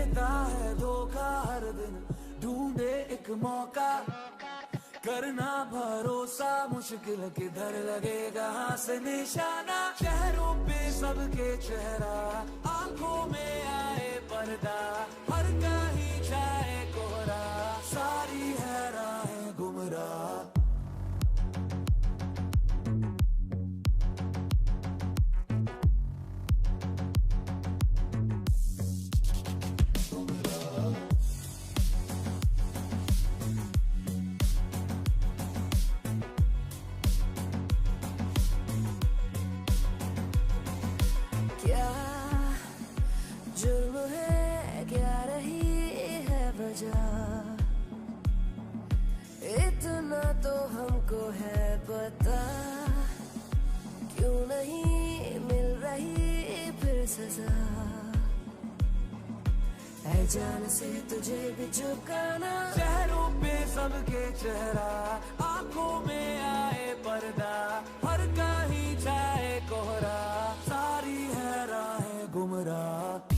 देता है धोखा हर दिन, ढूंढे एक मौका, करना भरोसा मुश्किल किधर लगेगा हाथ से निशाना। चेहरों पे सबके चेहरा, आंखों में आए पर्दा, हर कहीं छाए कोहरा, सारी है राहें गुमराह। क्या जुर्म है, क्या रही है वजह, इतना तो हमको है पता, क्यों नहीं मिल रही फिर सजा। है जान से तुझे भी झुकाना, चेहरों पे सबके चेहरा, आंखों में आए पर्दा, हर कहीं छाए कोहरा, सारी है राहें गुमराह।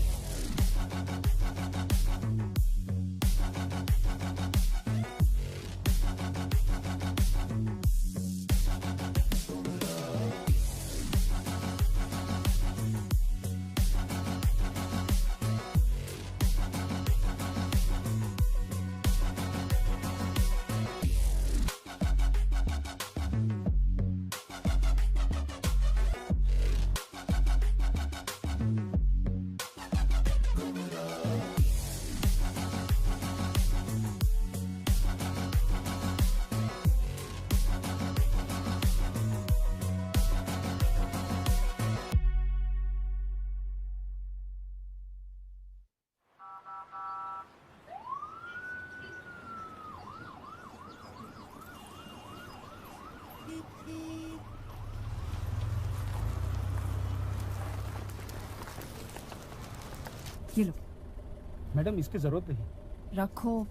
ये लो। मैडम इसकी जरूरत नहीं। रखो।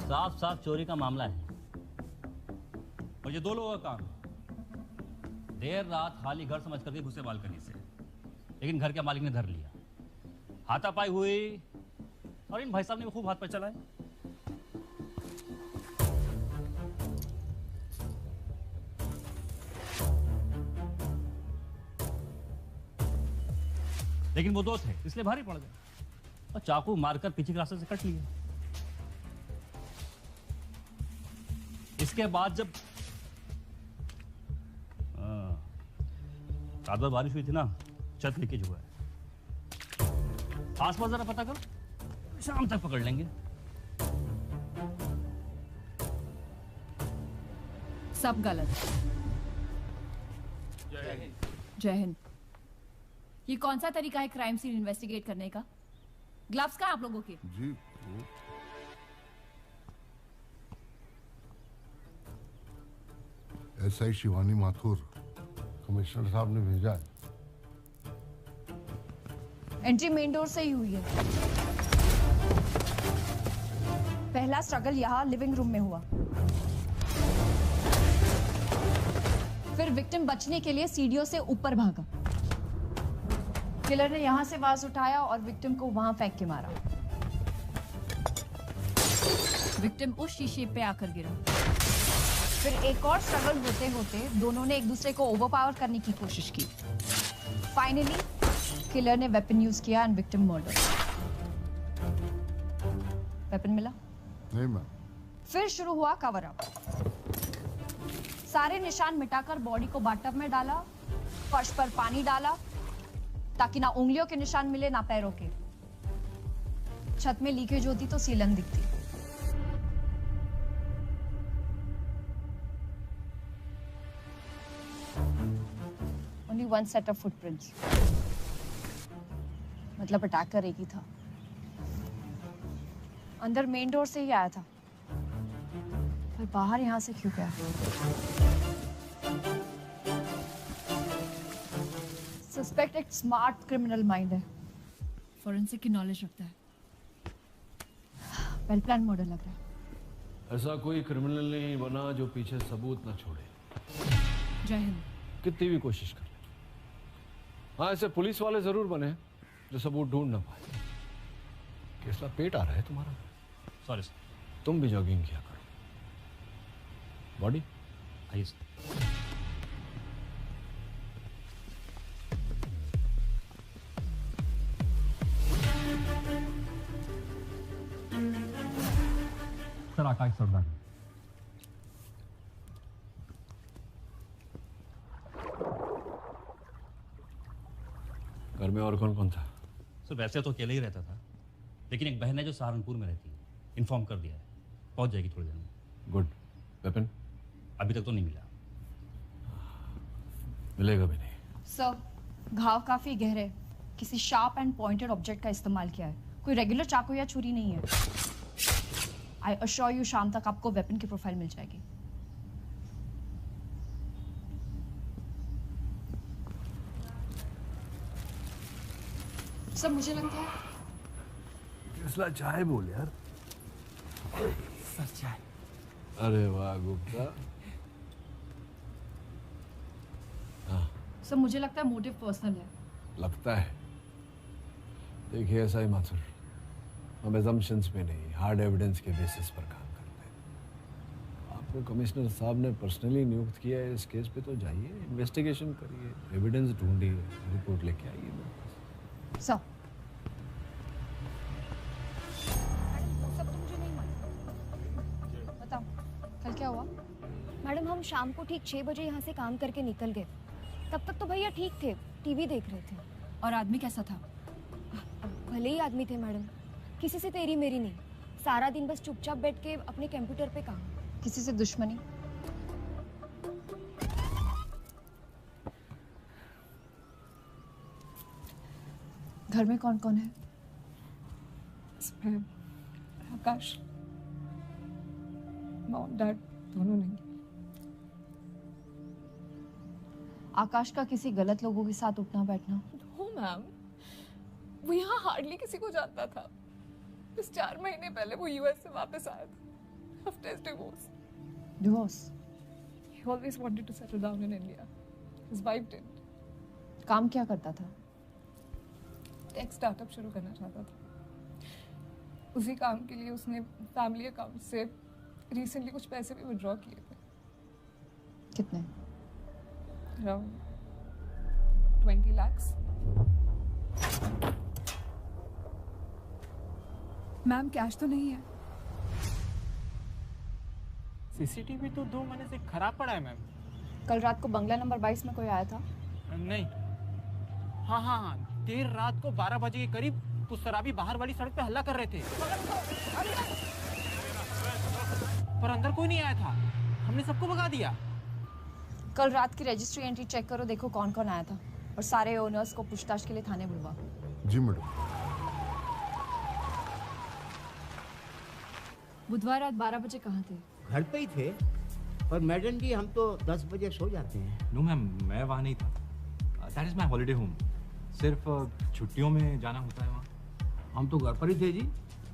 साफ साफ चोरी का मामला है और ये दो लोगों का काम है। देर रात खाली घर समझ करके घुसे बालकनी से, लेकिन घर के मालिक ने धर लिया। हाथापाई हुई और इन भाई साहब ने खूब हाथ पर चलाए। लेकिन वो दो थे इसलिए भारी पड़ गए और चाकू मारकर पीछे के रास्ते से कट लिया। इसके बाद जब रात भर बारिश हुई थी ना, छत लीकेज हुआ है। आसपास जरा पता करो, शाम तक पकड़ लेंगे। सब गलत। जय हिंद। ये कौन सा तरीका है क्राइम सीन इन्वेस्टिगेट करने का? ग्लव्स कहाँ आप लोगों के? जी एसआई शिवानी माथुर कमिश्नर साहब ने भेजा है। एंट्री मेन डोर से ही हुई है। पहला स्ट्रगल यहाँ लिविंग रूम में हुआ, फिर विक्टिम बचने के लिए सीढ़ियों से ऊपर भागा। किलर ने यहां से वाज उठाया और विक्टिम को वहां फेंक के मारा। विक्टिम उस शीशे पे आकर गिरा। फिर एक और स्ट्रगल होते होते दोनों ने एक दूसरे को ओवरपावर करने की कोशिश की। फाइनली किलर ने वेपन यूज किया एंड विक्टिम मर्डर। वेपन मिला? नहीं मैम। फिर शुरू हुआ कवर अप। सारे निशान मिटाकर बॉडी को बाथटब में डाला, फर्श पर पानी डाला ताकि ना उंगलियों के निशान मिले ना पैरों के। छत में लीकेज होती तो सीलन दिखती। Only one set of footprints. मतलब अटैकर एक ही था। अंदर मेन डोर से ही आया था, पर बाहर यहाँ से क्यों गया? सस्पेक्ट एक स्मार्ट क्रिमिनल माइंड है, फोरेंसिक की नॉलेज रखता है। वेल प्लान मर्डर लग रहा है। ऐसा कोई क्रिमिनल नहीं बना जो पीछे सबूत न छोड़े। जय हिंद। कितनी भी कोशिश कर ले। हाँ, ऐसे पुलिस वाले जरूर बने जो सबूत ढूंढ ना पाए। केसला पेट आ रहा है तुम्हारा। Sorry sir. तुम भी जॉगिंग किया करो। बॉडी आइए सर। सर आकाश सरदार। घर में और कौन कौन था? सर वैसे तो अकेले ही रहता था, लेकिन एक बहन है जो सहारनपुर में रहती है, इन्फॉर्म कर दिया है, पहुंच जाएगी थोड़ी देर में। गुड। वेपन अभी तक तो नहीं मिला। मिलेगा भी नहीं। सर, घाव काफी गहरे, किसी शार्प एंड पॉइंटेड ऑब्जेक्ट का इस्तेमाल किया है, कोई रेगुलर चाकू या छुरी नहीं है। आई अश्योर यू शाम तक आपको वेपन की प्रोफाइल मिल जाएगी। सर मुझे लगता है केसला चाय बोल यार। सर चाय। अरे वाह गुप्ता। हाँ सर मुझे लगता है मोटिव पर्सनल है। लगता है। देखिए ऐसा ही माथुर, हम एजम्पशंस पे नहीं, हार्ड एविडेंस के बेसिस पर काम करते हैं। आपको कमिश्नर साहब ने पर्सनली नियुक्त किया है इस केस पे, तो जाइए, इन्वेस्टिगेशन करिए, एविडेंस ढूंढिए, रिपोर्ट लेके आइए मेरे पास। सर सब तो मुझे नहीं मालूम। बताओ कल क्या हुआ? मैडम हम शाम को ठीक 6 बजे यहाँ से काम करके निकल गए। तब तक तो भैया ठीक थे, टीवी देख रहे थे। और आदमी कैसा था? भले ही आदमी थे मैडम, किसी से तेरी मेरी नहीं, सारा दिन बस चुपचाप बैठ के अपने कंप्यूटर पे काम। किसी से दुश्मनी? घर में कौन कौन है? इसमें आकाश, मॉम डैड दोनों नहीं। आकाश का किसी गलत लोगों के साथ उठना बैठना? नो मैम, वो यहाँ हार्डली किसी को जानता था। बस 4 महीने पहले वो यूएस से वापस आया था after his divorce. Divorce? He always wanted to settle down in India. His wife didn't. काम क्या करता था? टेक स्टार्टअप शुरू करना चाहता था। उसी काम के लिए उसने फैमिली अकाउंट से रिसेंटली कुछ पैसे भी विड्रॉ किए थे। कितने? Around 20 lakhs. मैम कैश तो नहीं है। सीसीटीवी तो 2 महीने से खराब पड़ा है मैम। कल रात को बंगला नंबर 22 में कोई आया था? नहीं। हाँ, देर रात को 12 बजे के करीब कुछ शराबी बाहर वाली सड़क पे हल्ला कर रहे थे, पर अंदर कोई नहीं आया था। हमने सबको भगा दिया। कल रात की रजिस्ट्री एंट्री चेक करो, देखो कौन कौन आया था, और सारे ओनर्स को पूछताछ के लिए थाने बुलवा। जी मैडम। बुधवार रात 12 बजे कहाँ थे? घर पे ही थे, पर मैडम जी हम तो 10 बजे सो जाते हैं। नो मैम, मैं वहाँ नहीं था। That is my holiday home. सिर्फ छुट्टियों में जाना होता है वहाँ। हम तो घर पर ही थे जी,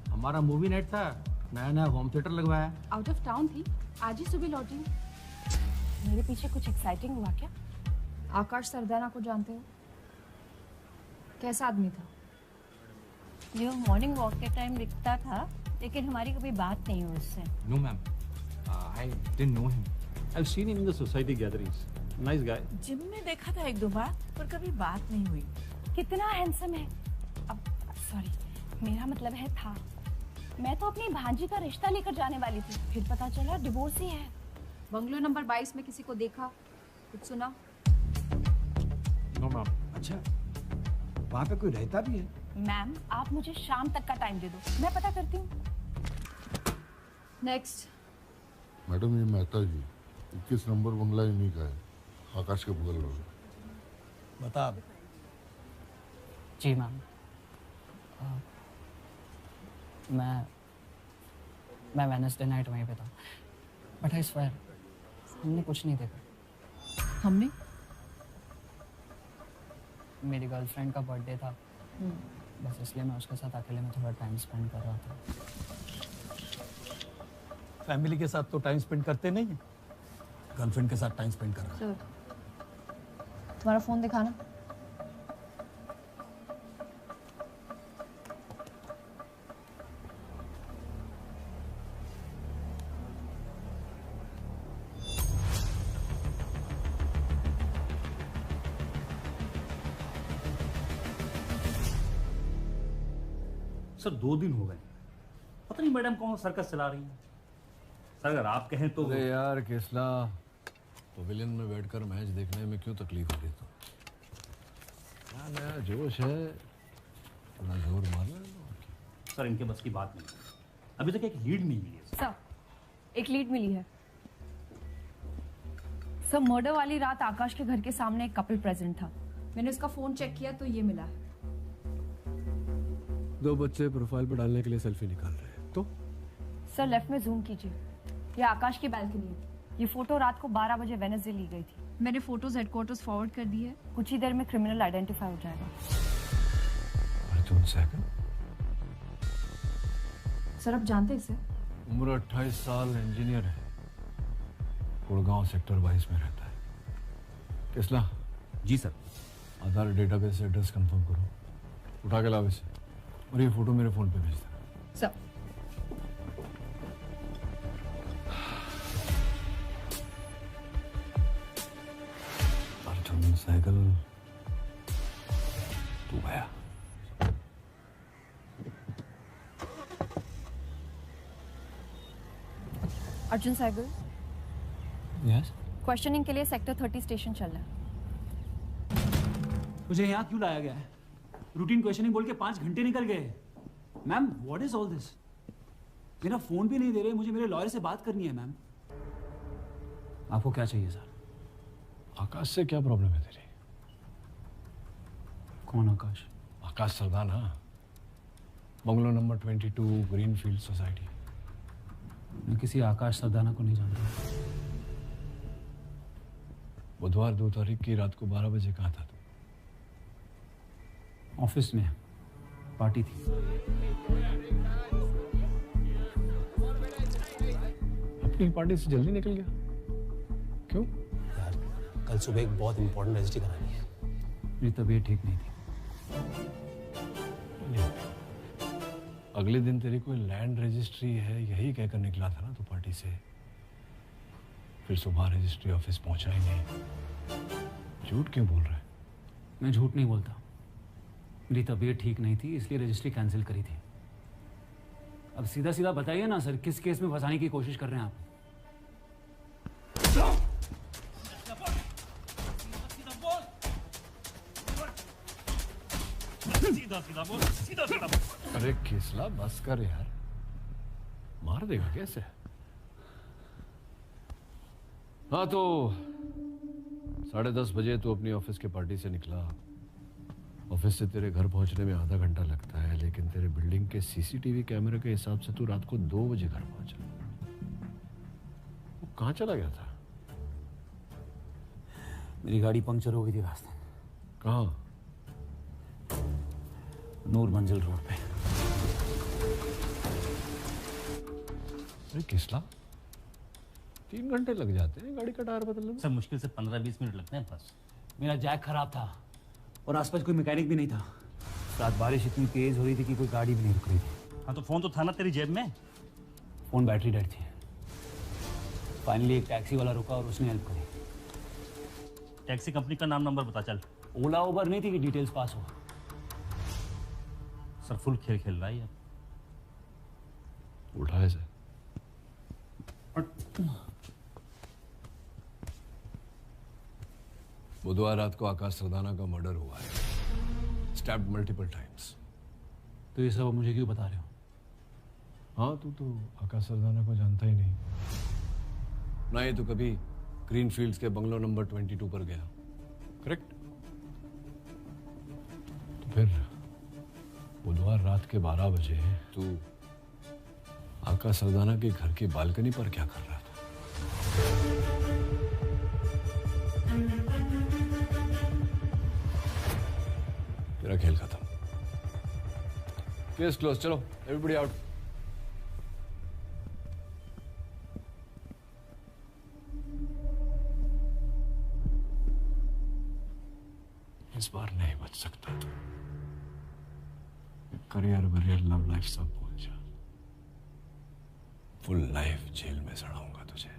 हमारा मूवी नाइट था, नया होम थिएटर लगवाया। आउट ऑफ टाउन थी, आज ही सुबह लौटी। मेरे पीछे कुछ एक्साइटिंग हुआ क्या? आकाश सरदाना को जानते हो? कैसा आदमी था? जो मॉर्निंग वॉक के टाइम दिखता था, लेकिन हमारी कभी बात नहीं हुई उससे। No ma'am, I didn't know him. I have seen him in the society gatherings. Nice guy. Gym में देखा था 1-2 बार, पर कभी बात नहीं हुई। कितना हैंडसम है। अब सॉरी, मेरा मतलब है था। मैं तो अपनी भांजी का रिश्ता लेकर जाने वाली थी, फिर पता चला डिवोर्स ही है। बंगलो नंबर 22 में किसी को देखा, कुछ सुना? No ma'am. अच्छा, वहाँ पे कोई रहता भी है? मैम आप मुझे शाम तक का टाइम दे दो, मैं पता करती हूँ। नेक्स्ट। मैडम ये मेहता जी 21 नंबर बंगला इन्हीं का है, आकाश के बगल में। बता। जी मैम। मैं वेडनेसडे नाइट वहीं पे था, बट आई स्वेयर हमने कुछ नहीं देखा। हमने? मेरी गर्लफ्रेंड का बर्थडे था, बस इसलिए मैं उसके साथ अकेले में थोड़ा टाइम स्पेंड कर रहा था। फैमिली के साथ तो टाइम स्पेंड करते नहीं, गर्लफ्रेंड के साथ टाइम स्पेंड कर रहा है। तुम्हारा फोन दिखाना। सर 2 दिन हो गए, पता नहीं मैडम कौन सर्कस चला रही है। सर अगर आप कहें तो। अरे यार केसला, पवेलियन में बैठकर मैच देखने में क्यों तकलीफ हो रही? तो क्या नया जोश है, थोड़ा जोर मार लो। सर इनके बस की बात नहीं, अभी तक एक लीड नहीं मिली है। सर एक लीड मिली है। सर मर्डर वाली रात आकाश के घर के सामने एक कपल प्रेजेंट था। मैंने उसका फोन चेक किया तो ये मिला है। 2 बच्चे प्रोफाइल पर डालने के लिए सेल्फी निकाल रहे हैं तो? सर लेफ्ट में जूम कीजिए, ये आकाश की बैल्कनी है। ये फोटो रात को 12 बजे वेडनेसडे ली गई थी। मैंने फोटोज हेडक्वार्टर्स फॉरवर्ड कर दी है, कुछ ही देर में क्रिमिनल आइडेंटिफाई हो जाएगा। अर्जुन सहगल? सर आप जानते हैं इसे? उम्र 28 साल, इंजीनियर है, गुड़गांव सेक्टर 22 में रहता है। केसला? जी सर। आधार डेटाबेस से एड्रेस कंफर्म करो, उठा के लाओ इसे, और ये फोटो मेरे फोन पे भेज देना। सर अर्जुन सहगल तू गया। अर्जुन सहगल, यस? क्वेश्चनिंग के लिए सेक्टर 30 स्टेशन चल रहा है। मुझे यहाँ क्यों लाया गया है? रूटीन क्वेश्चनिंग बोल के 5 घंटे निकल गए। Ma'am what is all this? मेरा फोन भी नहीं दे रहे, मुझे मेरे लॉयर से बात करनी है। मैम आपको क्या चाहिए सर? आकाश से क्या प्रॉब्लम है तेरी? कौन Akash? Akash Sardana, bungalow number 22, Greenfield society. मैं किसी आकाश सरदाना को नहीं जानता। बुधवार 2 तारीख की रात को 12 बजे कहाँ था तू? ऑफिस में पार्टी थी। अपनी पार्टी से जल्दी निकल गया क्यों? यार कल सुबह एक बहुत इंपॉर्टेंट रजिस्ट्री करानी है। मेरी तबीयत ठीक नहीं थी। अगले दिन तेरी कोई लैंड रजिस्ट्री है यही कहकर निकला था ना तू पार्टी से, फिर सुबह रजिस्ट्री ऑफिस पहुंचा ही नहीं। झूठ क्यों बोल रहा है? मैं झूठ नहीं बोलता, मेरी तबीयत ठीक नहीं थी इसलिए रजिस्ट्री कैंसिल करी थी। अब सीधा सीधा बताइए ना सर, किस केस में फंसाने की कोशिश कर रहे हैं आप? सीधा सीधा बोल, सीधा सीधा बोल। अरे केसला बस कर यार, मार देगा कैसे? हाँ तो 10:30 बजे तू अपनी ऑफिस के पार्टी से निकला। ऑफिस से तेरे घर पहुंचने में आधा घंटा लगता है, लेकिन तेरे बिल्डिंग के सीसीटीवी कैमरे के हिसाब से तू रात को 2 बजे घर पहुंचा। वो कहाँ चला गया था? मेरी गाड़ी पंक्चर हो गई थी रास्ते। कहाँ? नूर मंजिल रोड पे। अरे किसला 3 घंटे लग जाते हैं गाड़ी का टायर बदलने में? सर मुश्किल से 15-20 मिनट लगते हैं बस। मेरा जैक खराब था और आसपास कोई मैकेनिक भी नहीं था। रात बारिश इतनी तेज हो रही थी कि कोई गाड़ी भी नहीं रुक रही थी। हाँ तो फोन तो था ना तेरी जेब में? फोन बैटरी डेड थी। फाइनली एक टैक्सी वाला रुका और उसने हेल्प करी। टैक्सी कंपनी का नाम नंबर बता चल। ओला ओबर नहीं थी कि डिटेल्स पास हो। सर फुल खेल खेल रहा है। उठा ऐसे। बुधवार रात को आकाश सरदाना का मर्डर हुआ है, स्टैब्ड मल्टीपल टाइम्स। तो ये सब मुझे क्यों बता रहे हो? हाँ तू तो आकाश सरदाना को जानता ही नहीं, ना ही तो कभी ग्रीनफील्ड्स के बंगलो नंबर 22 पर गया, करेक्ट? तो फिर बुधवार रात के 12 बजे तू आका सरदाना के घर की बालकनी पर क्या कर रहा था? तेरा खेल खत्म। Case close. चलो एवरीबॉडी आउट। इस बार नहीं बच सकता तू। करियर वरियर लव लाइफ सब भूल जा। फुल लाइफ जेल में सड़ाऊंगा तुझे।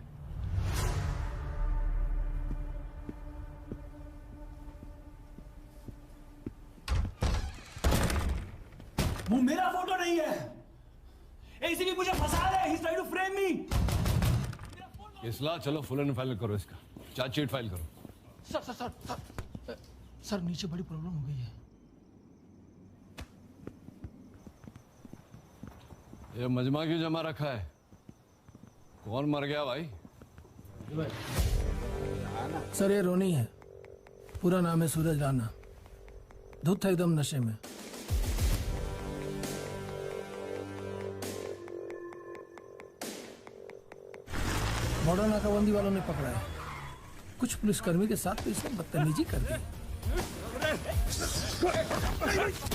वो मेरा फोटो नहीं है। एसीपी मुझे फंसा रहा है। He's trying to frame me. इसला चलो फुल एंड फाइल करो इसका। चार्जशीट फाइल करो। Sir sir sir sir sir नीचे बड़ी प्रॉब्लम हो गई है। ये मजमा क्यों जमा रखा है? कौन मर गया भाई? सर ये रोनी है। पूरा नाम है सूरज राणा। धुत था एकदम नशे में। बॉर्डर नाकाबंदी वालों ने पकड़ा है। कुछ पुलिसकर्मी के साथ तो इसने बदतमीजी कर दी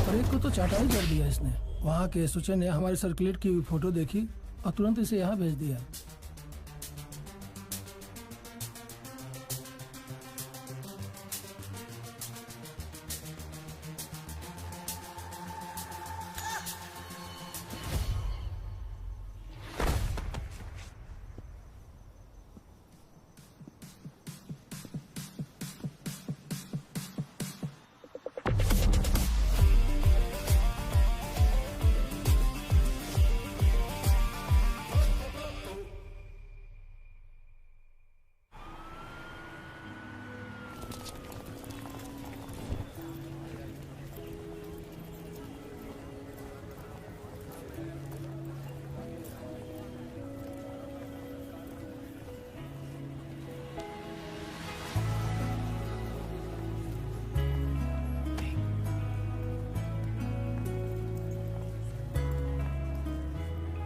और एक को तो चाटा ही कर दिया इसने। वहाँ के एसोसिएशन ने हमारी सर्कुलेट की हुई फोटो देखी और तुरंत इसे यहाँ भेज दिया।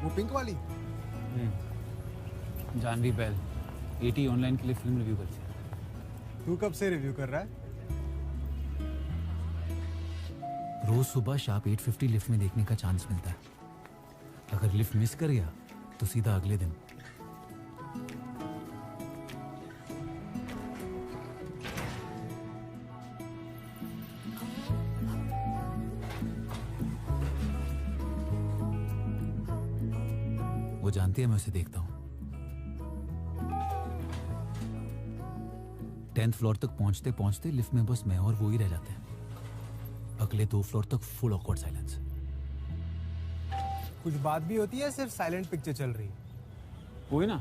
वो पिंक वाली? जानवी बैल एटी ऑनलाइन के लिए फिल्म रिव्यू करती है। तू कब से रिव्यू कर रहा है? रोज सुबह शार्प 8:50 लिफ्ट में देखने का चांस मिलता है। अगर लिफ्ट मिस कर गया तो सीधा अगले दिन। वो जानती है मैं उसे देखता हूं। 10th फ्लोर तक पहुंचते पहुंचते लिफ्ट में बस मैं और वो ही रह जाते हैं। अगले 2 फ्लोर तक फुल ऑकवर्ड साइलेंस। कुछ बात भी होती है, सिर्फ साइलेंट पिक्चर चल रही? हुई ना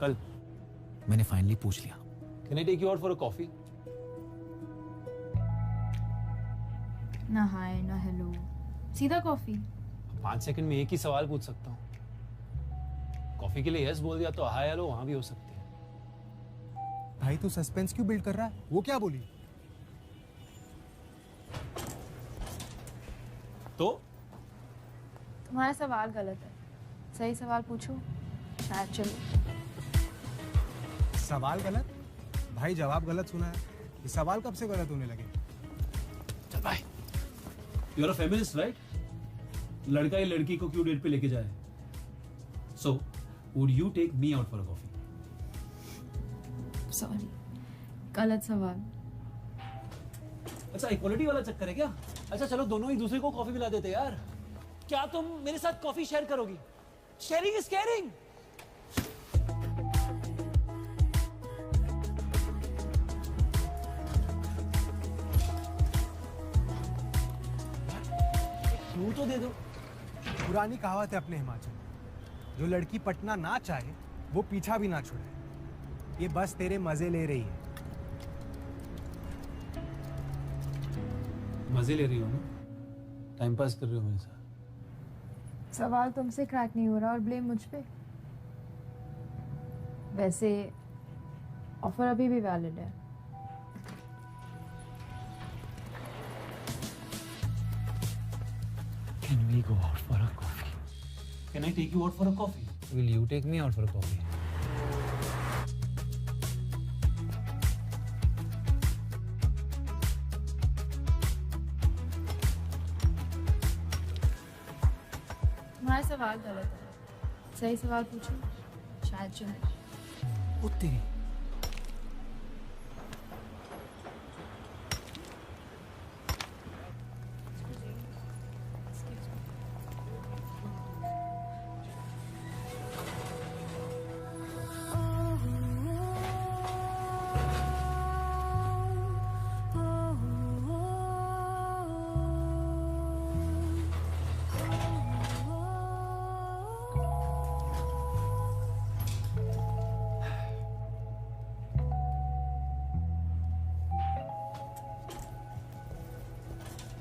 कल। मैंने फाइनली पूछ लिया। Can I take you out for a coffee? ना हाय ना हेलो, सीधा कॉफी। 5 सेकंड में एक ही सवाल पूछ सकता हूँ। कॉफी के लिए यस बोल दिया तो हाय हेलो वहां भी हो सकती है। भाई तू सस्पेंस क्यों बिल्ड कर रहा है? वो क्या बोली? तो तुम्हारा सवाल गलत है। सही सवाल पूछो शायद चलो। सवाल गलत? भाई जवाब गलत सुना है। ये सवाल कब से गलत होने लगे? चल भाई। You are a feminist right? लड़का या लड़की को क्यों डेट पे लेके जाए? So would you take me out for a coffee? Sorry, गलत सवाल। अच्छा इक्वालिटी वाला चक्कर है क्या? अच्छा चलो दोनों एक दूसरे को कॉफी पिला देते यार। क्या तुम मेरे साथ कॉफी शेयर करोगी? Sharing is caring. क्यों तो दे दो। पुरानी कहावत है अपने हिमाचल, जो लड़की पटना ना चाहे वो पीछा भी ना छोड़े। ये बस तेरे मजे ले रही है। मजे ले रही हो ना? टाइम पास कर रही हो मेरे साथ। सवाल तुमसे क्रैक नहीं हो रहा और ब्लेम मुझ पे। वैसे ऑफर अभी भी वैलिड है। Can we go out for a coffee? Can I take you out for a coffee? Will you take me out for a coffee? तुम्हारा सवाल गलत है, सही सवाल पूछो शायद चले। वो तेरी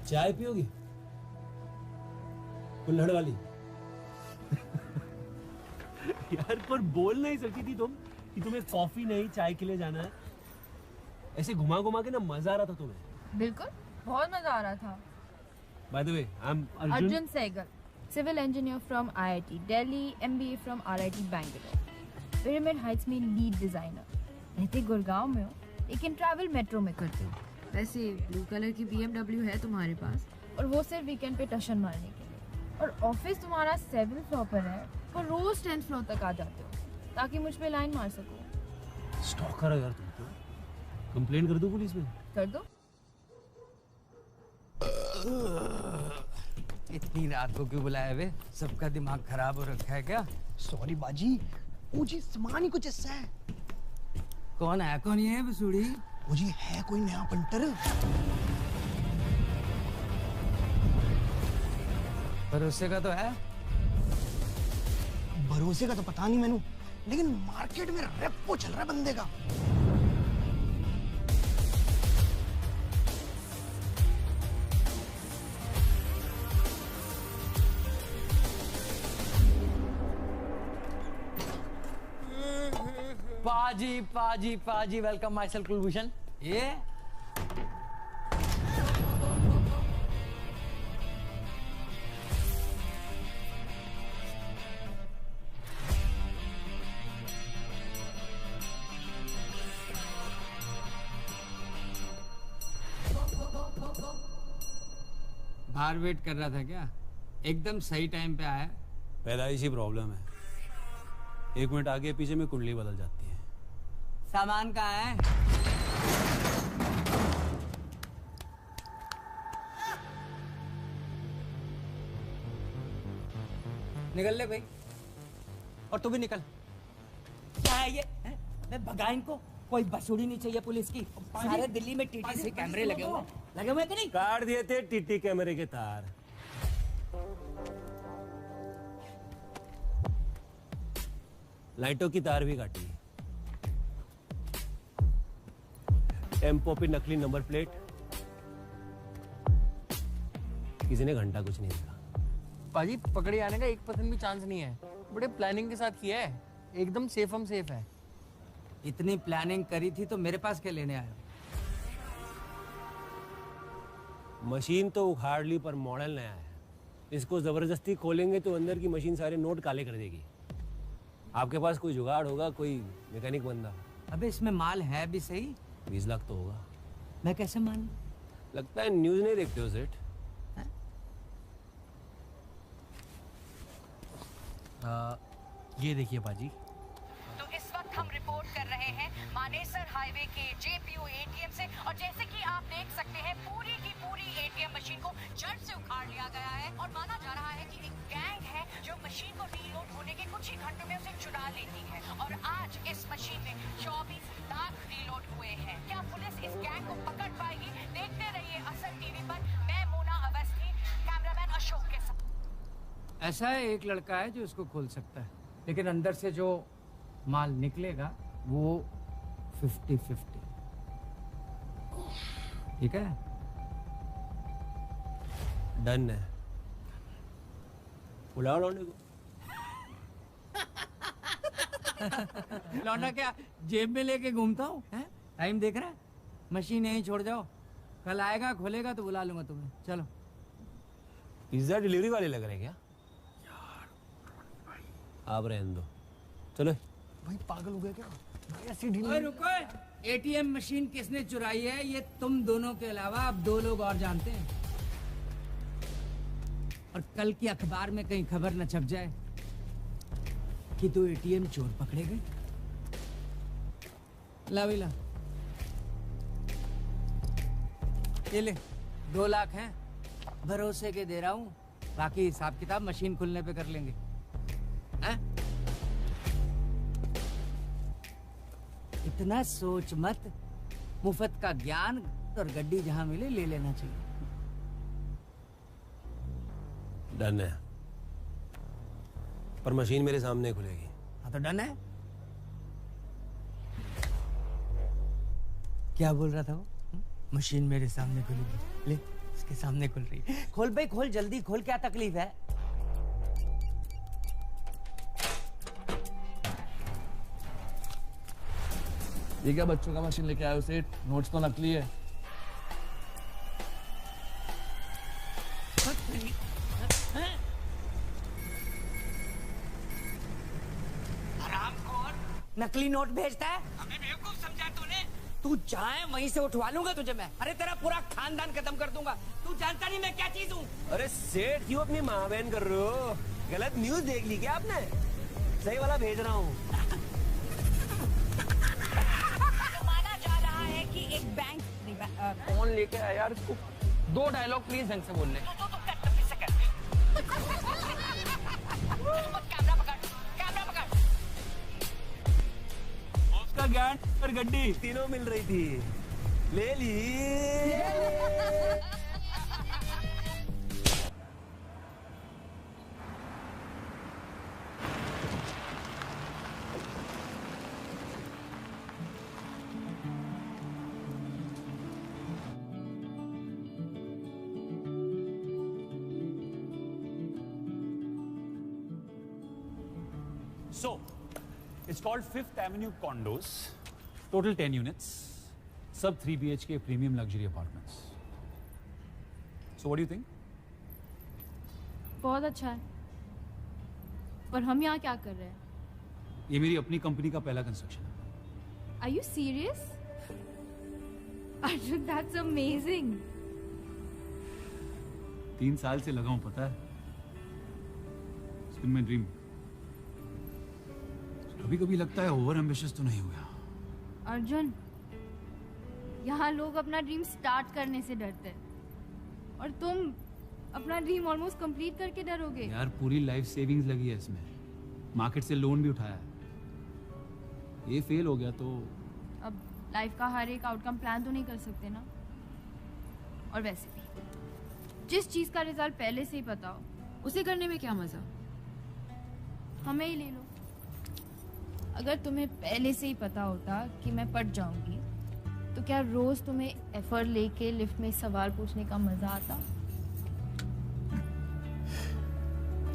चाय पियोगी कुल्हड़ वाली? यार पर बोल नहीं सकती थी तुम कि तुम्हें कॉफी नहीं चाय के लिए जाना है? ऐसे घुमा घुमा के ना मजा आ रहा था तुम्हें। बिल्कुल, बहुत मजा आ रहा था। By the way I am Arjun Sehgal, civil engineer from IIT Delhi, MBA from RIT Bangalore, Pyramid Heights में लीड डिजाइनर। रहते गुड़गांव में हो लेकिन ट्रैवल मेट्रो में करते हो। वैसे ब्लू कलर की BMW है तुम्हारे पास, और वो सिर्फ वीकेंड पे टशन मारने के लिए। और ऑफिस तुम्हारा 7th फ्लोर पर है और रोज 10th फ्लोर तक आ जाते हो ताकि मुझ पे लाइन मार सको। स्टॉकर हो यार तुम तो। कंप्लेंट कर दूं पुलिस में? कर दो। इतनी रात को क्यों बुलाया वे? सबका दिमाग खराब हो रखा है क्या? सॉरी बाजी, वो जी सामान ही कुछ ऐसा है। कौन है? कौन ये है बसूड़ी? वो जी है कोई नया पंटर। भरोसे का तो है। भरोसे का तो पता नहीं मैनू, लेकिन मार्केट में रेपो चल रहा है बंदे का। पाजी पाजी पाजी, वेलकम माय सेल्फ कुलभूषण। ये बाहर वेट कर रहा था क्या? एकदम सही टाइम पे आया। पैदाइशी प्रॉब्लम है, 1 मिनट आगे पीछे में कुंडली बदल जाती है। सामान कहाँ है? निकल ले भाई। और तू भी निकल। क्या है ये? मैं भगा इनको। कोई बसूड़ी नहीं चाहिए पुलिस की। सारे दिल्ली में TTC कैमरे लगे हुए कि नहीं? काट दिए थे TT कैमरे के तार। लाइटों की तार भी काटी। टेम्पो पे नकली नंबर प्लेट। किसी ने घंटा कुछ नहीं दिया। पाजी पकड़े आने का 1% भी चांस नहीं है। बड़े प्लानिंग के साथ किया है, एकदम सेफ हम सेफ है। इतनी प्लानिंग करी थी तो मेरे पास क्या लेने आए? मशीन तो उखाड़ ली पर मॉडल नया है। इसको जबरदस्ती खोलेंगे तो अंदर की मशीन सारे नोट काले कर देगी। आपके पास कोई जुगाड़ होगा, कोई मैकेनिक बंदा? अबे इसमें माल है भी सही। 20 लाख तो होगा। मैं कैसे मानूं? लगता है न्यूज नहीं देखते हो सेठ। ये देखिए बाजी। तो इस वक्त हम रिपोर्ट कर रहे हैं मानेसर हाईवे के JPO ATM से, और जैसे कि आप देख सकते हैं पूरी की पूरी ATM मशीन को जड़ से उखाड़ लिया गया है। और माना जा रहा है कि एक गैंग है जो मशीन को रीलोड होने के कुछ ही घंटों में उसे चुरा लेती है। और आज इस मशीन में 24 लाख रीलोड हुए हैं। क्या पुलिस इस गैंग को पकड़ पाएगी? देखते रहिए असर TV पर। मैं मोना अवस्थी, कैमरामैन अशोक के साथ। ऐसा है, एक लड़का है जो इसको खोल सकता है, लेकिन अंदर से जो माल निकलेगा वो 50-50। ठीक है? डन है। बुलाओ लौंडे को। लौंडा क्या जेब में लेके घूमता हूँ? टाइम देख रहा है? मशीन यहीं छोड़ जाओ, कल आएगा खोलेगा तो बुला लूंगा तुम्हें। चलो। पिज्जा डिलीवरी वाले लग रहे हैं क्या? आप रहने दो, चलो। भाई पागल हो गया क्या? ऐसी ओए रुको, एटीएम मशीन किसने चुराई है ये तुम दोनों के अलावा अब 2 लोग और जानते हैं। और कल की अखबार में कहीं खबर न छप जाए कि 2 एटीएम चोर पकड़े गए। ला भी ला, ये ले 2 लाख हैं, भरोसे के दे रहा हूँ, बाकी हिसाब किताब मशीन खुलने पे कर लेंगे। हैं? इतना सोच मत, मुफ्त का ज्ञान और गड्डी जहां मिले ले लेना चाहिए। डन है, पर मशीन मेरे सामने खुलेगी। हाँ तो डन है। क्या बोल रहा था वो? मशीन मेरे सामने खुलेगी, ले उसके सामने खुल रही है। खोल भाई खोल, जल्दी खोल, क्या तकलीफ है? ये क्या बच्चों का मशीन लेके आए हो सेठ? नोट्स तो नकली है। नकली नोट भेजता है? हमें बेवकूफ समझा तूने? तू चाहे वहीं से उठवा लूंगा तुझे मैं। अरे तेरा पूरा खानदान खत्म कर दूंगा। तू जानता नहीं मैं क्या चीज हूँ। अरे सेठ क्यों अपनी माँ बहन कर रहे हो? गलत न्यूज देख ली क्या आपने? सही वाला भेज रहा हूँ। माना जा रहा है कि एक बैंक फोन लेके आया यार, इसको 2 डायलॉग प्लीज ढंग से बोल ले। कैमरा पकड़, कैमरा पकड़। उसका ज्ञान पर गड्डी तीनों मिल रही थी, ले ली। So, it's called Fifth Avenue Condos. Total 10 units. Sub 3 BHK premium luxury apartments. So, what do you think? बहुत अच्छा है, पर हम यहाँ क्या कर रहे हैं? ये मेरी अपनी कंपनी का पहला कंस्ट्रक्शन है। Are you serious? Arjun, that's amazing. 3 साल से लगा हूं, पता है? It's been my dream. कभी कभी लगता है ओवर एम्बिशियस तो नहीं हुआ। अर्जुन, यहाँ लोग अपना ड्रीम स्टार्ट करने से डरते हैं और तुम अपना ड्रीम ऑलमोस्ट कंप्लीट करके डरोगे। यार पूरी लाइफ सेविंग्स लगी है इसमें, मार्केट से लोन भी उठाया है। ये फेल हो गया तो अब लाइफ का हर एक आउटकम प्लान तो नहीं कर सकते ना। और वैसे भी जिस चीज का रिजल्ट पहले से ही पता हो उसे करने में क्या मजा। हमें ही ले लो, अगर तुम्हें पहले से ही पता होता कि मैं पढ़ जाऊंगी तो क्या रोज तुम्हें एफर्ट लेके लिफ्ट में सवाल पूछने का मजा आता?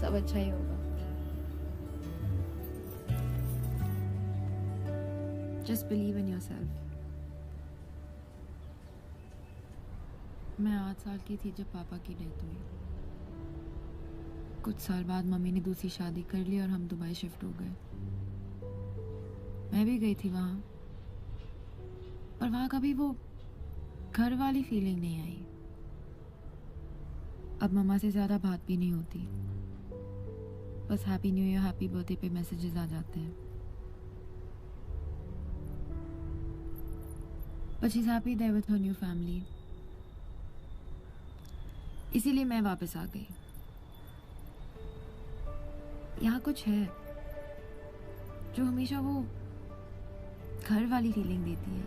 सब अच्छा ही होगा। Just believe in yourself. मैं 8 साल की थी जब पापा की डेथ हुई। कुछ साल बाद मम्मी ने दूसरी शादी कर ली और हम दुबई शिफ्ट हो गए। मैं भी गई थी वहाँ, पर वहाँ कभी वो घर वाली फीलिंग नहीं आई। अब मम्मा से ज़्यादा बात भी नहीं होती, बस happy new year happy birthday पे मैसेजेस आ जाते हैं। But she's happy there with her new family. इसीलिए मैं वापस आ गई। यहाँ कुछ है जो हमेशा वो घर वाली फीलिंग देती है।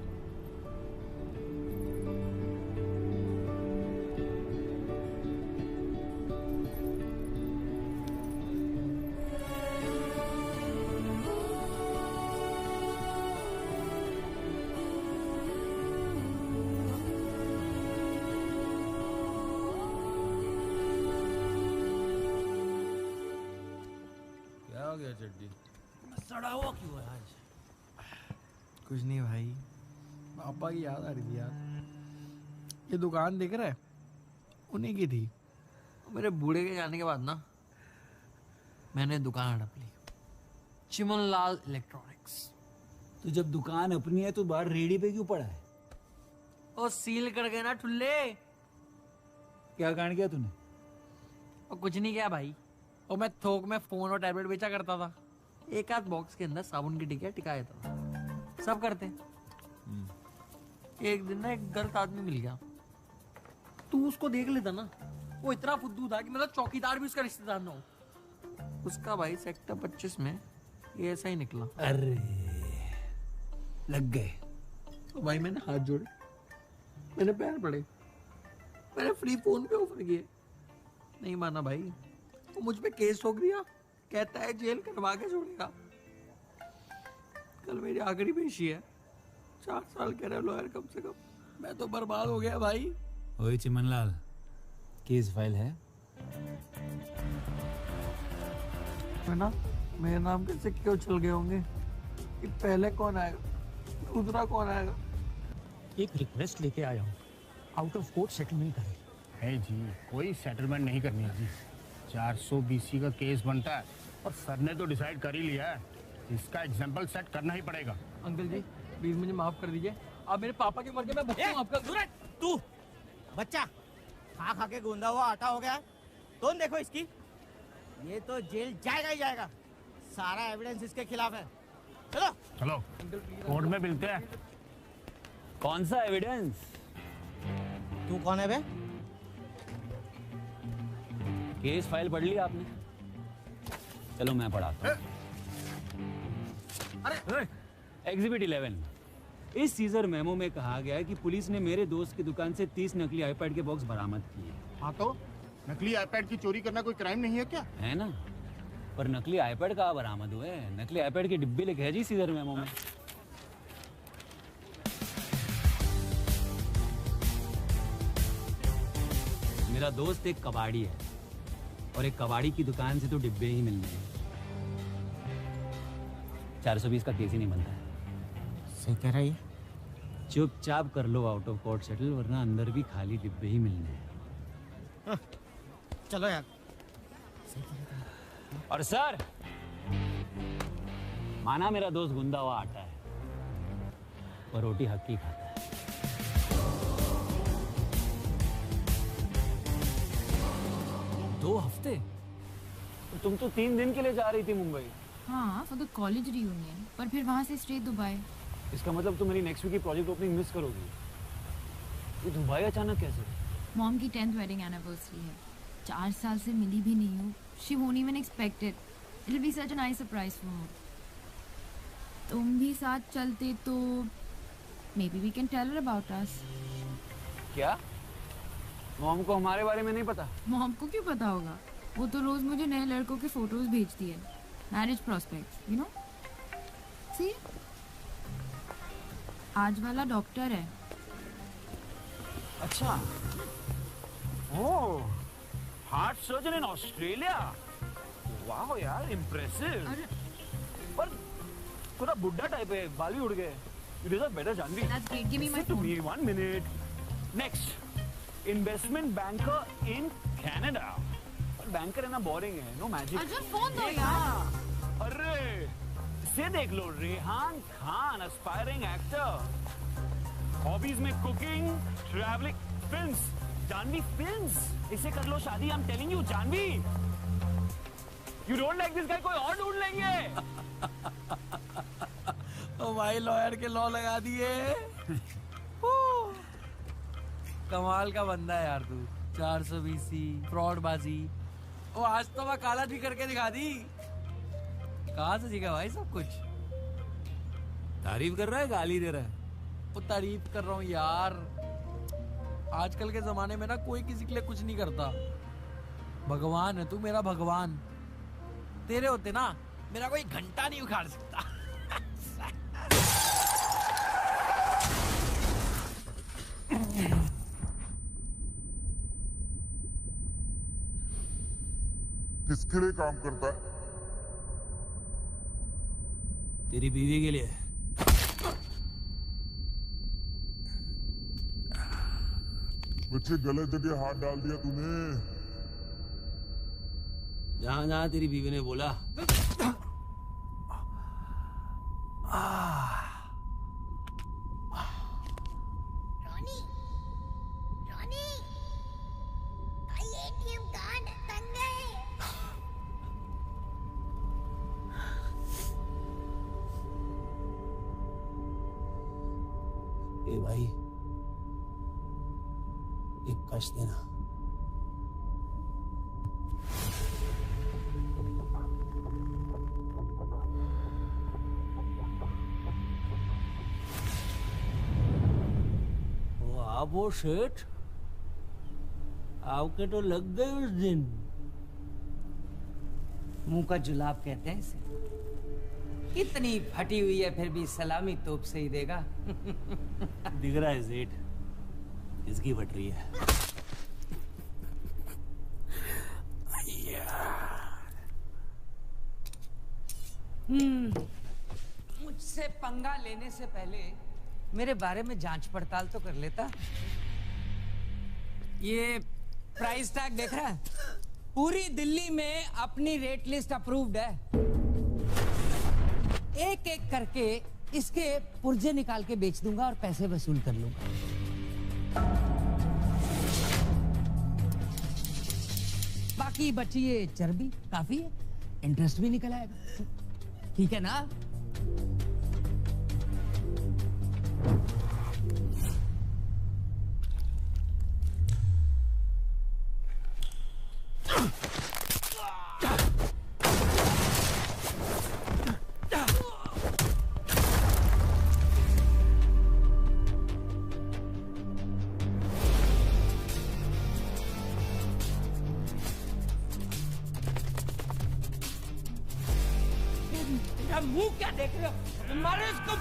क्या हो गया चड्डी? सड़ा हुआ क्यों है आज? कुछ नहीं भाई, पापा की याद आ रही थी यार। ये दुकान देख रहा है, उन्हीं की थी। मेरे बूढ़े के जाने के बाद ना मैंने दुकान हड़प ली, चिमनलाल इलेक्ट्रॉनिक्स। तो जब दुकान अपनी है तो बाहर रेडी पे क्यों पड़ा है? और सील कर गए ना ठुल्ले। क्या कांड किया तूने? और कुछ नहीं किया भाई, और मैं थोक में फोन और टैबलेट बेचा करता था। एक आध बॉक्स के अंदर साबुन की टिकिया टिकाया था, सब करते। एक दिन ना एक गलत आदमी मिल गया, तू उसको देख लेता ना, वो इतना फुद्दू था कि मतलब चौकीदार भी उसका रिश्तेदार ना हो। उसका भाई सेक्टर 25 में ये ऐसा ही निकला। अरे लग गए। तो भाई मैंने हाथ जोड़े, मैंने पैर पड़े, मैंने फ्री फोन पे ऑफर किए, नहीं माना भाई। वो मुझ पे केस ठोक दिया, कहता है जेल करवा के छोड़ेगा। कल मेरी आखिरी पेशी है, 4 साल कह रहे लॉयर कम से कम। मैं तो बर्बाद हो गया भाई। ओए चिमनलाल, केस फाइल है? ना मेरे नाम के सिक्के उछल गए होंगे कि पहले कौन आएगा, दूसरा कौन आएगा। एक रिक्वेस्ट लेके आया हूँ, आउट ऑफ कोर्ट सेटलमेंट करें। है जी, कोई सेटलमेंट नहीं करनी है जी। 420 का केस बनता है और सर ने तो डिसाइड कर ही लिया है, इसका एग्जाम्पल सेट करना ही पड़ेगा। अंकल जी प्लीज मुझे माफ कर दीजिए, आप मेरे पापा के मर के मैं भुगतूं आपका। तू बच्चा खा खा के गूंदा हुआ आटा हो गया है। तुम देखो इसकी, ये तो जेल जाएगा ही जाएगा। सारा एविडेंस इसके खिलाफ है। चलो चलो कोर्ट में मिलते हैं। कौन सा एविडेंस? तू कौन है बे? केस फाइल पढ़ लिया आपने? चलो मैं पढ़ाता हूँ। एग्जिबिट 11, इस सीजर मेमो में कहा गया है कि पुलिस ने मेरे दोस्त की दुकान से 30 नकली आईपैड के बॉक्स बरामद किए। हाँ तो नकली आईपैड की चोरी करना कोई क्राइम नहीं है क्या? है ना, पर नकली आईपैड कहाँ बरामद हुए? नकली आईपैड के डिब्बे लिखे हैं जी सीजर मेमो में। मेरा दोस्त एक कबाड़ी है और एक कबाड़ी की दुकान से तो डिब्बे ही मिलने हैं। 420 का केस ही नहीं बनता है। सही कह रहा है। चुपचाप कर लो आउट ऑफ कोर्ट सेटल, वरना अंदर भी खाली डिब्बे ही मिलने हैं। चलो यार। और सर, माना मेरा दोस्त गुंदा हुआ आटा है, पर रोटी हक्की खाता है। 2 हफ्ते? तुम तो 3 दिन के लिए जा रही थी मुंबई। हाँ, फॉर द कॉलेज रियूनियन, पर फिर वहाँ से स्ट्रेट दुबई। इसका मतलब तुम मेरी नेक्स्ट वीक की प्रोजेक्ट ओपनिंग मिस करोगी। ये दुबई अचानक कैसे? मॉम की 10th वेडिंग एनिवर्सरी है। 4 साल से मिली भी नहीं हूँ। She won't even expected. It will be such a nice surprise for her. तुम भी साथ चलते तो maybe we can tell her about us. क्या? मॉम को हमारे बारे में नहीं पता? मॉम को क्यों पता होगा? वो तो रोज मुझे नए लड़कों के फोटोज भेजती है, मैरिज प्रॉस्पेक्ट्स, यू नो। सी, आज वाला डॉक्टर है। अच्छा, ओह, हार्ट सर्जन इन ऑस्ट्रेलिया। वाह यार, इम्प्रेसिव। पर थोड़ा बुड्ढा टाइप है, बाल भी उड़ गए। You deserve better, Janvi. That's great. Give me my Listen to phone. me 1 minute. Next, investment banker in Canada. Banker है ना, बोरिंग है, नो मैजिक। अर्जुन फोन दो यार। अरे से देख लो, Rehan Khan, aspiring actor, hobbies में cooking, travelling, films. Janvi films, इसे कर लो शादी। I am telling you Janvi. You don't like this guy, कोई और ढूंढ लेंगे। ओ भाई, लॉयर के लॉ लगा दिए। कमाल का बंदा है यार तू। 420, फ्रॉडबाजी। ओ आज तो मैं काला भी करके दिखा दी। कहाँ से सीखा भाई सब कुछ? तारीफ कर रहा है, गाली दे रहा है? वो तारीफ कर रहा हूँ यार। आजकल के जमाने में ना कोई किसी के लिए कुछ नहीं करता। भगवान है तू, मेरा भगवान। तेरे होते ना मेरा कोई घंटा नहीं उखाड़ सकता। किसके लिए काम करता है? तेरी बीवी के लिए। बच्चे, गलत जगह हाथ डाल दिया तूने। जहां जहां तेरी बीवी ने बोला ए भाई एक कश देना। वाह वो शेठ, आपके तो लग गए उस दिन। मुंह का जुलाब कहते हैं इसे। इतनी फटी हुई है फिर भी सलामी तोप से ही देगा। दिख रहा है सेठ, इसकी फट रही है। मुझसे पंगा लेने से पहले मेरे बारे में जांच पड़ताल तो कर लेता। ये प्राइस टैग देख रहा है? पूरी दिल्ली में अपनी रेट लिस्ट अप्रूव्ड है। एक एक करके इसके पुर्जे निकाल के बेच दूंगा और पैसे वसूल कर लूंगा। बाकी बची ये चर्बी काफी है, इंटरेस्ट भी निकल आएगा। ठीक है ना? मुंह क्या देख रहे हो? मारो इसको।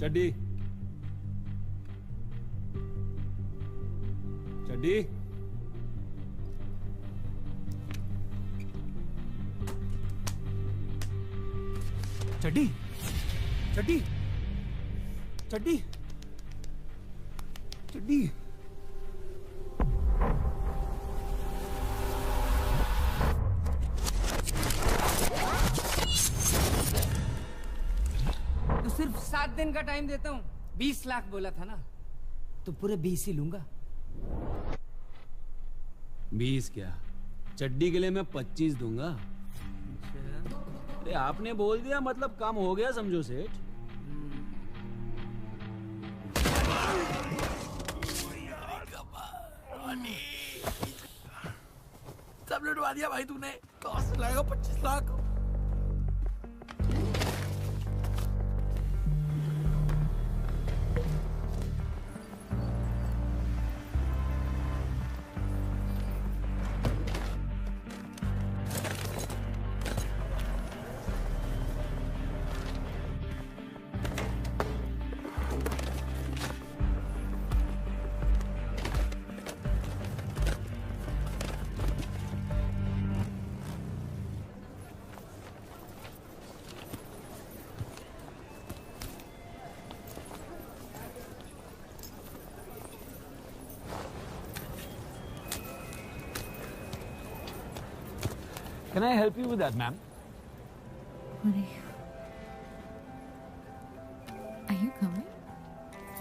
चड्डी चड्डी चड्डी चड्डी चड्डी चड्डी तो सिर्फ 7 दिन का टाइम देता हूँ। 20 लाख बोला था ना, तो पूरे 20 ही लूंगा। 20 क्या, चड्डी के लिए मैं 25 दूंगा। अरे आपने बोल दिया मतलब काम हो गया समझो सेठ। सब लुटवा दिया भाई तूने। कॉस्ट लगेगा 25 lakh. Can I help you with that, ma'am? Are you coming?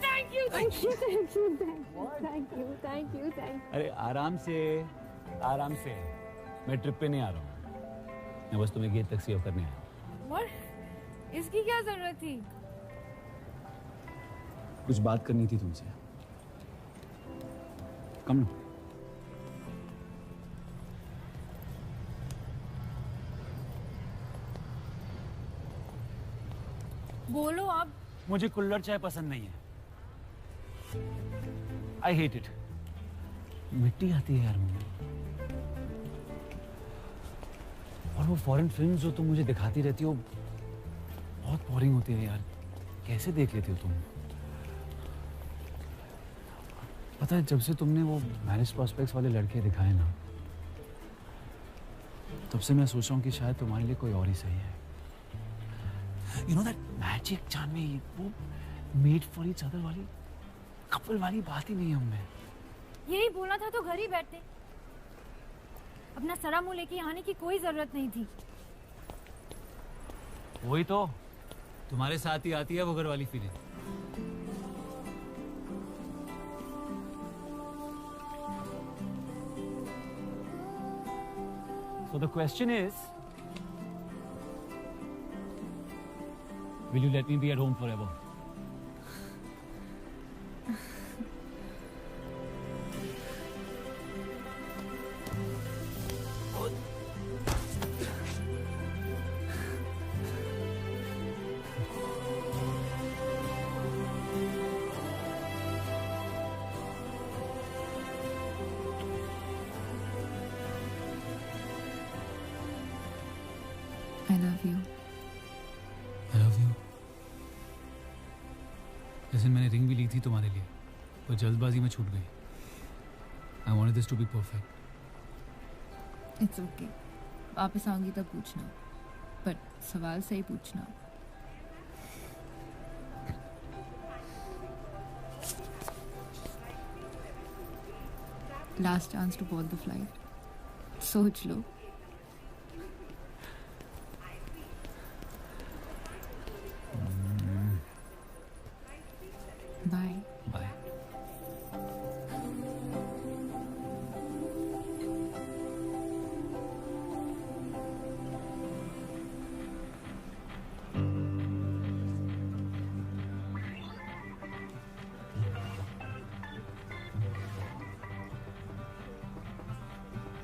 Thank you, thank you, thank you, thank you, thank you, thank you. अरे आराम से मैं ट्रिप पे नहीं आ रहा हूँ। मैं बस तुम्हें गेट तक सेव करने आया हूँ। What? इसकी क्या जरूरत थी? कुछ बात करनी थी तुमसे। कम लो। बोलो आप। मुझे कुल्हड़ चाय पसंद नहीं है। I hate it. मिट्टी आती है यार मुझे। और वो फॉरेन फिल्म्स जो तुम मुझे दिखाती रहती हो बहुत बोरिंग होती है यार। कैसे देख लेती हो तुम? पता है जब से तुमने वो मैरिज प्रॉस्पेक्ट्स वाले लड़के दिखाए ना, तब से मैं सोच रहा हूँ कि शायद तुम्हारे लिए कोई और ही सही है। You know that magic Janvi, वो made for each other वाली कपल वाली बात ही नहीं है उनमें। यही बोलना था तो घर ही बैठते। अपना सरा मुंह लेके आने की कोई जरूरत नहीं थी। वही तो तुम्हारे साथ ही आती है वो घर वाली feeling. So the question is, will you let me be at home forever? I love you. I love you. जैसे मैंने रिंग भी ली थी तुम्हारे लिए, पर जल्दबाजी में छूट गई। I wanted this to be perfect. It's okay. वापस आऊंगी तब पूछना, पर सवाल सही पूछना। Last chance to board the flight. सोच लो। Bye. Bye.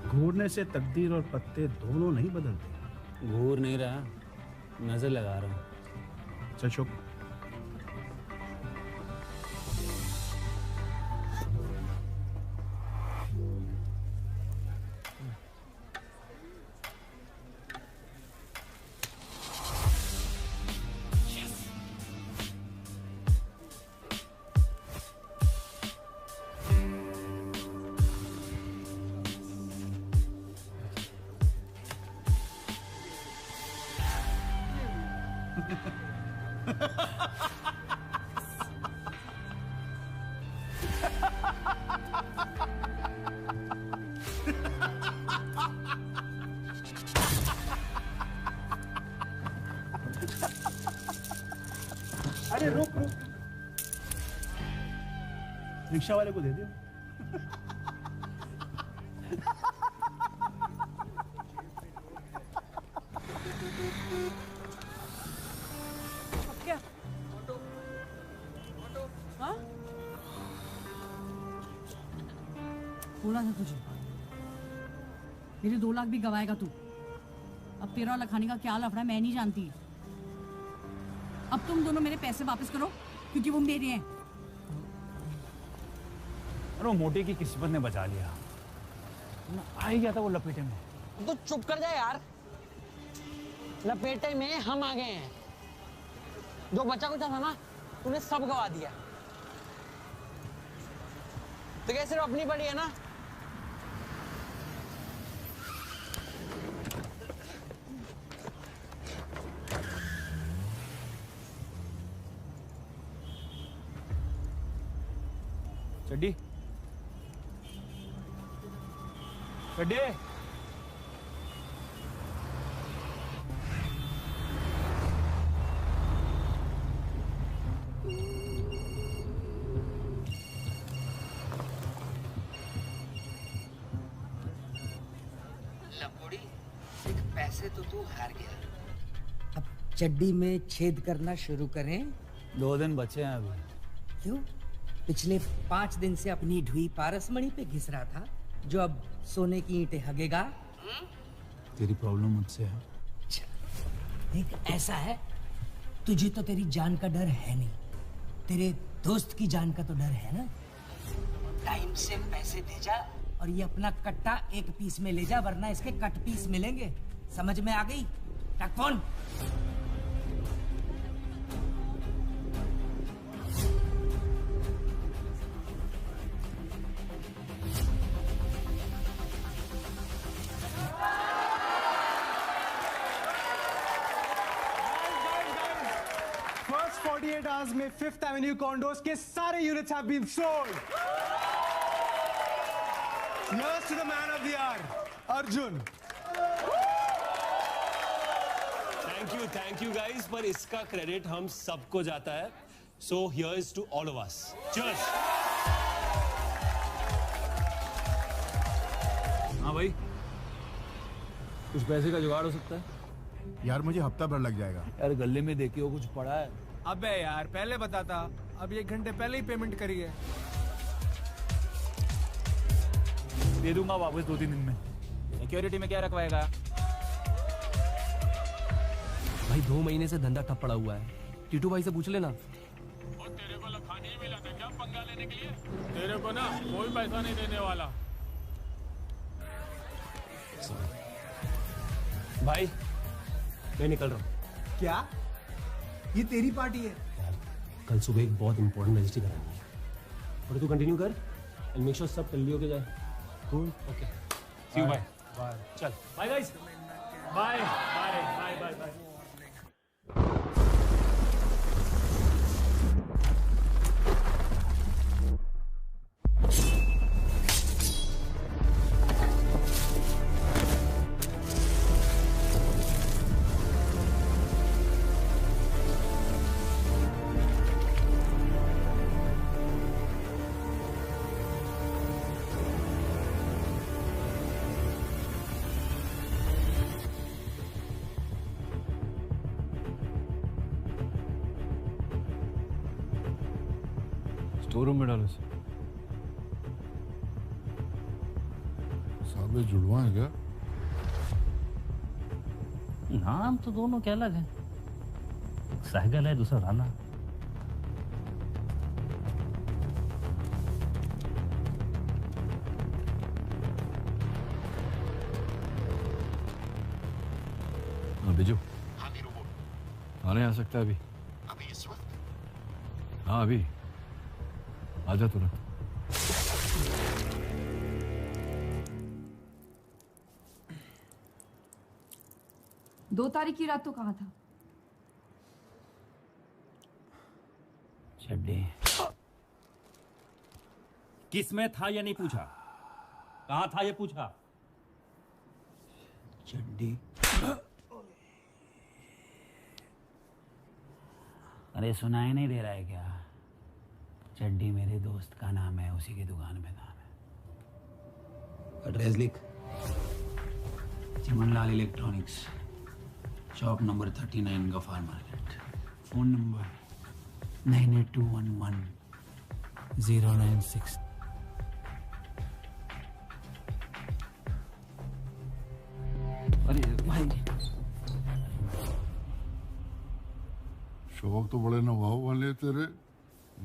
घूरने से तकदीर और पत्ते दोनों नहीं बदलते। घूर नहीं रहा, नजर लगा रहा हूँ। चल शुभ। अरे रुक रुक, रिक्शा वाले को दे दियो। क्या? हाँ? बोला था तुझे, मेरे 2 लाख भी गवाएगा तू। अब 13 लाख खाने का क्या लफड़ा मैं नहीं जानती। अब तुम दोनों मेरे पैसे वापस करो, क्योंकि वो मेरे हैं। अरे वो मोटे की किस्मत ने बचा लिया। आ ही गया था वो लपेटे में। तू चुप कर जा यार। लपेटे में हम आ गए हैं। जो बचा कुछ था ना, तूने सब गवा दिया। तो क्या सिर्फ अपनी पड़ी है ना? चड्डी चड्डी लपोड़ी, सिर्फ पैसे तो तू हार गया। अब चड्डी में छेद करना शुरू करें। 2 दिन बचे हैं अभी। क्यों? पिछले 5 दिन से अपनी ढुई पारसमणि पे घिस रहा था, जो अब सोने की ईंटें हगेगा। तेरी प्रॉब्लम मुझसे है। देख, ऐसा है, तुझे तो तेरी जान का डर है नहीं, तेरे दोस्त की जान का तो डर है ना। टाइम से पैसे दे जा और ये अपना कट्टा 1 पीस में ले जा, वरना इसके कट पीस मिलेंगे। समझ में आ गई? रख फोन। First 48 hours में 5th Avenue condos के सारे units have been sold. Here's to the man of the hour, Arjun. Thank you guys, पर इसका क्रेडिट हम सबको जाता है. So here's to all of us. Cheers. हाँ भाई, कुछ पैसे का जुगाड़ हो सकता है? यार मुझे हफ्ता भर लग जाएगा। यार गले में देखिए वो कुछ पड़ा है। अबे यार पहले बताता, अब 1 घंटे पहले ही पेमेंट करी है। दे दूंगा वापस 2-3 दिन में। सिक्योरिटी में क्या रखवाएगा? भाई 2 महीने से धंधा ठप पड़ा हुआ है, टीटू भाई से पूछ लेना। और तेरे को लखानी ही मिला था क्या पंगा लेने के लिए? तेरे को ना कोई पैसा नहीं देने वाला। भाई मैं निकल रहा हूँ। क्या? ये तेरी पार्टी है? कल सुबह एक बहुत इंपॉर्टेंट रजिस्ट्री करानी है, और तू कंटिन्यू कर एंड मेक श्योर सब जल्दी होके जाए। Cool, okay, see you, bye bye. चल bye guys, bye bye bye bye bye. Store room में डालो। साले जुड़वा है क्या? नाम तो दोनों के अलग है, सहगल है, दूसरा राणा। बिजू, आने आ सकता है अभी? अभी इस वक्त? हाँ अभी आजा तुरंत। दो तारीख की रात तो कहाँ था? चड्डी किस में था या नहीं पूछा? कहाँ था ये पूछा? चड्डी। अरे सुनाई नहीं दे रहा है क्या? चड्डी मेरे दोस्त का नाम है, उसी की दुकान पे काम है। एड्रेस लिख। Chimanlal electronics, shop number 39 Gaffar market. Phone number 98211 096। अरे भाई, शौक तो बड़े नवाब वाले तेरे,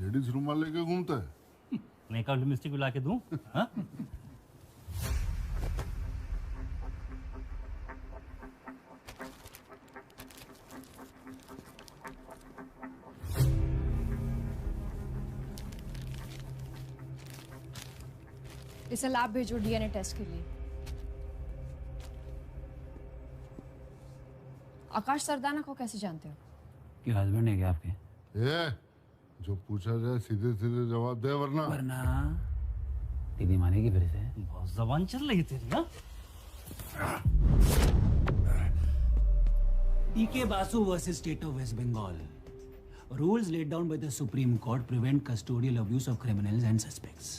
लेडीज रुमाल लेके घूमता है। मेकअप लिपस्टिक ला के दूं? हाँ? इसे लैब भेजो डीएनए टेस्ट के लिए। आकाश सरदाना को कैसे जानते हो? कि हस्बैंड है क्या आपके? जो पूछा जाए सीधे सीधे जवाब दे, वरना दीदी मानेगी फिर से। बहुत जबान चल रही तेरी ना। T K Basu versus state of West Bengal. Rules laid down by the Supreme Court prevent custodial abuse of criminals and suspects.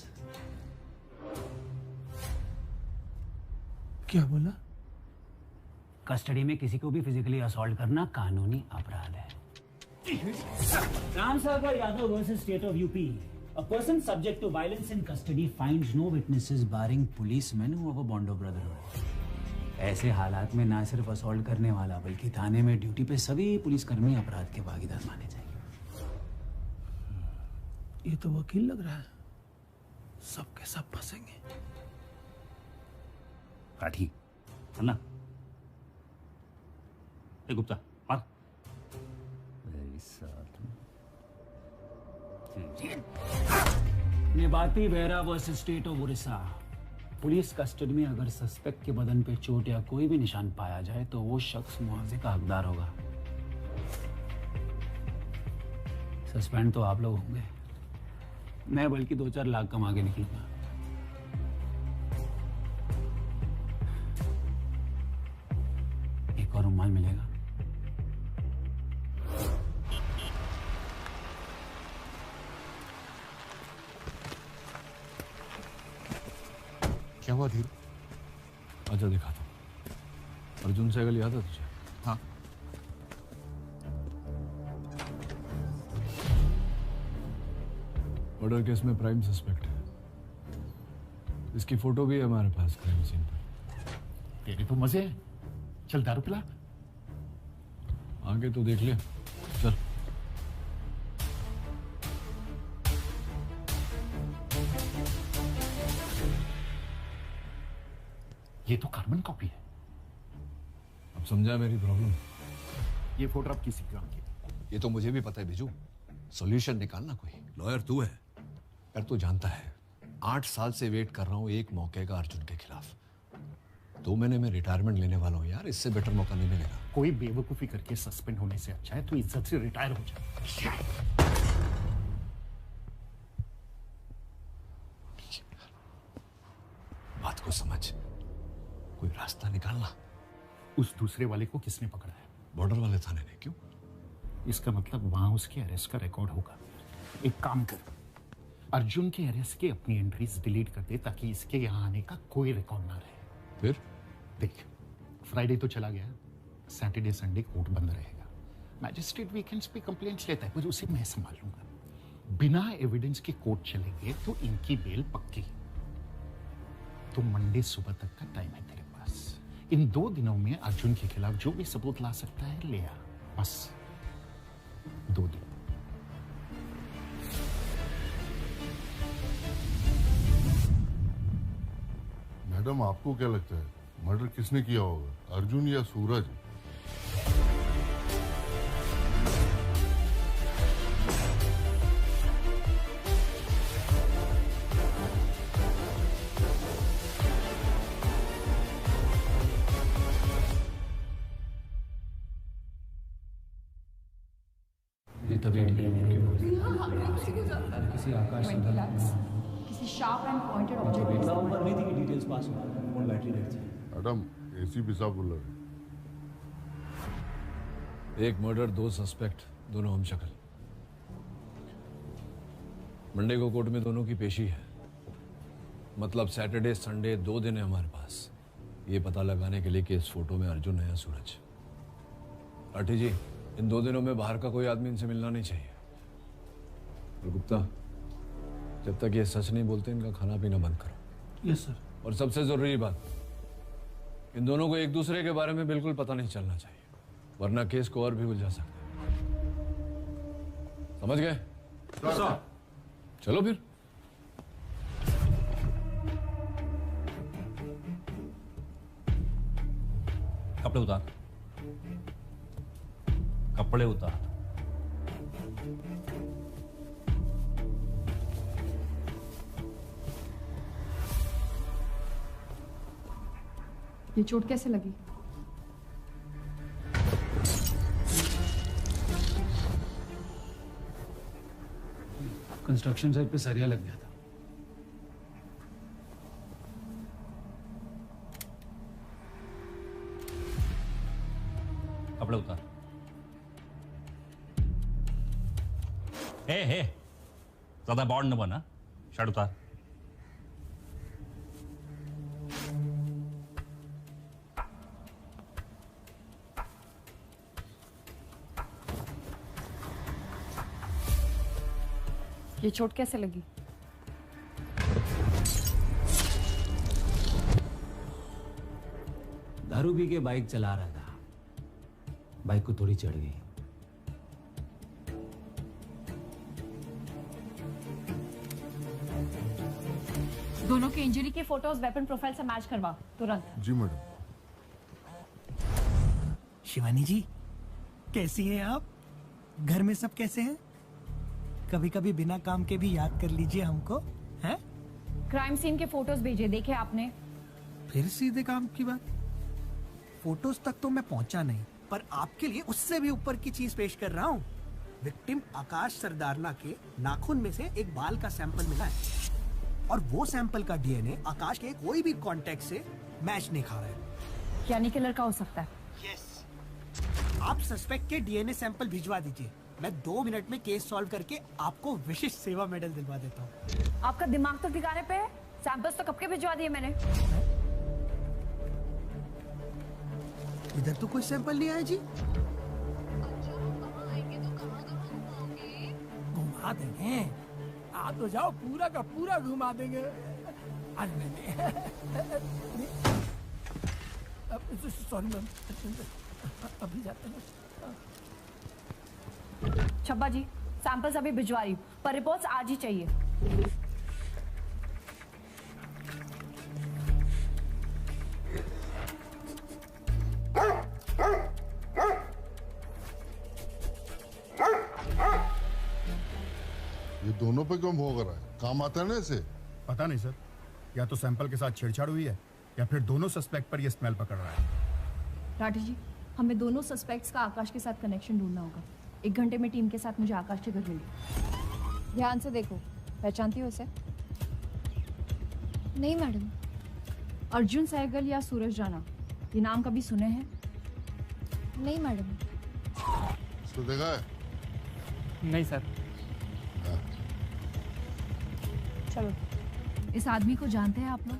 क्या बोला? कस्टडी में किसी को भी फिजिकली असॉल्ट करना कानूनी अपराध है। Ramsagar Yadav versus state of UP. A person subject to violence in custody finds no witnesses barring policemen who have a bond of brotherhood. ऐसे हालात में ना सिर्फ असॉल्ट करने वाला बल्कि थाने में ड्यूटी पे सभी पुलिसकर्मी अपराध के भागीदार माने जाएंगे। ये तो वकील लग रहा है, सब के सब फंसेंगे। काठी है ना? ए गुप्ता मार। Nibati Behera versus state of Orissa. Police custody में अगर सस्पेक्ट के बदन पे चोट या कोई भी निशान पाया जाए तो वो शख्स मुआवजे का हकदार होगा। सस्पेंड तो आप लोग होंगे, मैं बल्कि 2-4 लाख कमा के निकलूंगा। एक और रुमाल मिलेगा। क्या हुआ धीरू? अच्छा दिखाता हूँ। अर्जुन सहगल याद है तुझे? हाँ। मर्डर केस में प्राइम सस्पेक्ट है। इसकी फोटो भी है हमारे पास क्राइम सीन पर। तेरे तो मजे हैं। चल दारू पिला। आगे तो देख ले। चल। ये तो कार्बन कॉपी है। अब समझा मेरी प्रॉब्लम? ये फोटो अब किसी काम की? ये तो मुझे भी पता है बिजू। सॉल्यूशन निकालना कोई। लॉयर तू है, पर तू जानता है 8 साल से वेट कर रहा हूँ एक मौके का अर्जुन के खिलाफ। 2 महीने में रिटायरमेंट लेने वाला हूँ यार, इससे बेटर मौका नहीं मिलेगा। कोई बेवकूफी करके सस्पेंड होने से अच्छा है तो इज्जत से रिटायर हो जाए। बात को समझ, कोई रास्ता निकालना। उस दूसरे वाले को किसने पकड़ा है? बॉर्डर वाले थाने ने। क्यों? इसका मतलब वहां उसके अरेस्ट का रिकॉर्ड होगा। एक काम कर, अर्जुन के अरेस्ट की अपनी एंट्रीज डिलीट कर दे ताकि इसके यहाँ आने का कोई रिकॉर्ड ना रहे। फिर देख, फ्राइडे तो चला गया, सैटरडे संडे कोर्ट बंद रहेगा। मैजिस्ट्रेट वीकेंड्स पे कंप्लेंट्स लेता है, पर उसे मैं संभाल लूंगा। बिना एविडेंस के कोर्ट चलेंगे तो इनकी बेल पक्की। तो मंडे सुबह तक का टाइम है तेरे पास। इन 2 दिनों में अर्जुन के खिलाफ जो भी सबूत ला सकता है ले आ। बस 2 दिन। मैडम आपको क्या लगता है मर्डर किसने किया होगा, अर्जुन या सूरज? किसी आकाश किसी शार्प एंड पॉइंटेड ऑब्जेक्ट ऊपर नहीं थी कि डिटेल्स पास हुआ, फोन बैटरी डेड थी। मैडम एसीपी साहब बोल रहे हैं। एक मर्डर, 2 सस्पेक्ट, दोनों हम शक्ल। मंडे को कोर्ट में दोनों की पेशी है। मतलब सैटरडे संडे 2 दिन है हमारे पास ये पता लगाने के लिए कि इस फोटो में अर्जुन है या सूरज। लाठी जी, इन 2 दिनों में बाहर का कोई आदमी इनसे मिलना नहीं चाहिए। और गुप्ता, जब तक ये सच नहीं बोलते इनका खाना पीना बंद करो। Yes sir. और सबसे जरूरी बात, इन दोनों को एक दूसरे के बारे में बिल्कुल पता नहीं चलना चाहिए, वरना केस को और भी उलझा सकते हैं। समझ गए? चलो फिर। कपड़े उतार, कपड़े उतार। ये चोट कैसे लगी? कंस्ट्रक्शन साइट पे सरिया लग गया था। कपड़े उतार। हे ज्यादा बॉन्ड न बना, शर्ट उतार। ये चोट कैसे लगी? दारू पी के बाइक चला रहा था, बाइक को थोड़ी चढ़ गई। दोनों की इंजरी के फोटोज वेपन प्रोफाइल से मैच करवा तुरंत। जी मैडम। शिवानी जी, कैसी हैं आप? घर में सब कैसे हैं? कभी कभी बिना काम के भी याद कर लीजिए हमको, हैं? क्राइम सीन के फोटोज भेजे, देखे आपने? फिर सीधे काम की बात। फोटोज तक तो मैं पहुंचा नहीं, पर आपके लिए उससे भी ऊपर की चीज पेश कर रहा हूँ। विक्टिम आकाश सरदारला के नाखून में से एक बाल का सैंपल मिला है और वो सैंपल का डीएनए आकाश के कोई भी कांटेक्ट से मैच नहीं खा रहा है। यानी किलर का हो सकता है। यस। आप सस्पेक्ट के डीएनए सैंपल भिजवा दीजिए, मैं 2 मिनट में केस सॉल्व करके आपको विशिष्ट सेवा मेडल दिलवा देता हूँ। आपका दिमाग तो ठिकाने पे है? सैंपल्स तो कब के भिजवा दिए मैंने। इधर तो कोई सैंपल नहीं आया जी। घुमा देंगे, आप तो जाओ, पूरा का पूरा घुमा देंगे। सॉरी मैम, अभी जाते हैं। छब्बा जी, सैंपल्स अभी भिजवा रही हूँ, पर रिपोर्ट्स आज ही चाहिए। ये दोनों पे क्यों भोग रहा है? काम आता है ना इसे? पता नहीं सर, या तो सैंपल के साथ छेड़छाड़ हुई है या फिर दोनों सस्पेक्ट पर ये स्मेल पकड़ रहा है। राठी जी, हमें दोनों सस्पेक्ट्स का आकाश के साथ कनेक्शन ढूंढना होगा। 1 घंटे में टीम के साथ मुझे आकाश के घर मिली। ध्यान से देखो, पहचानती हो इसे? नहीं मैडम। अर्जुन सहगल या सूरज राणा, ये नाम कभी सुने हैं? नहीं मैडम। इसको देखा है? नहीं सर। चलो, इस आदमी को जानते हैं आप लोग?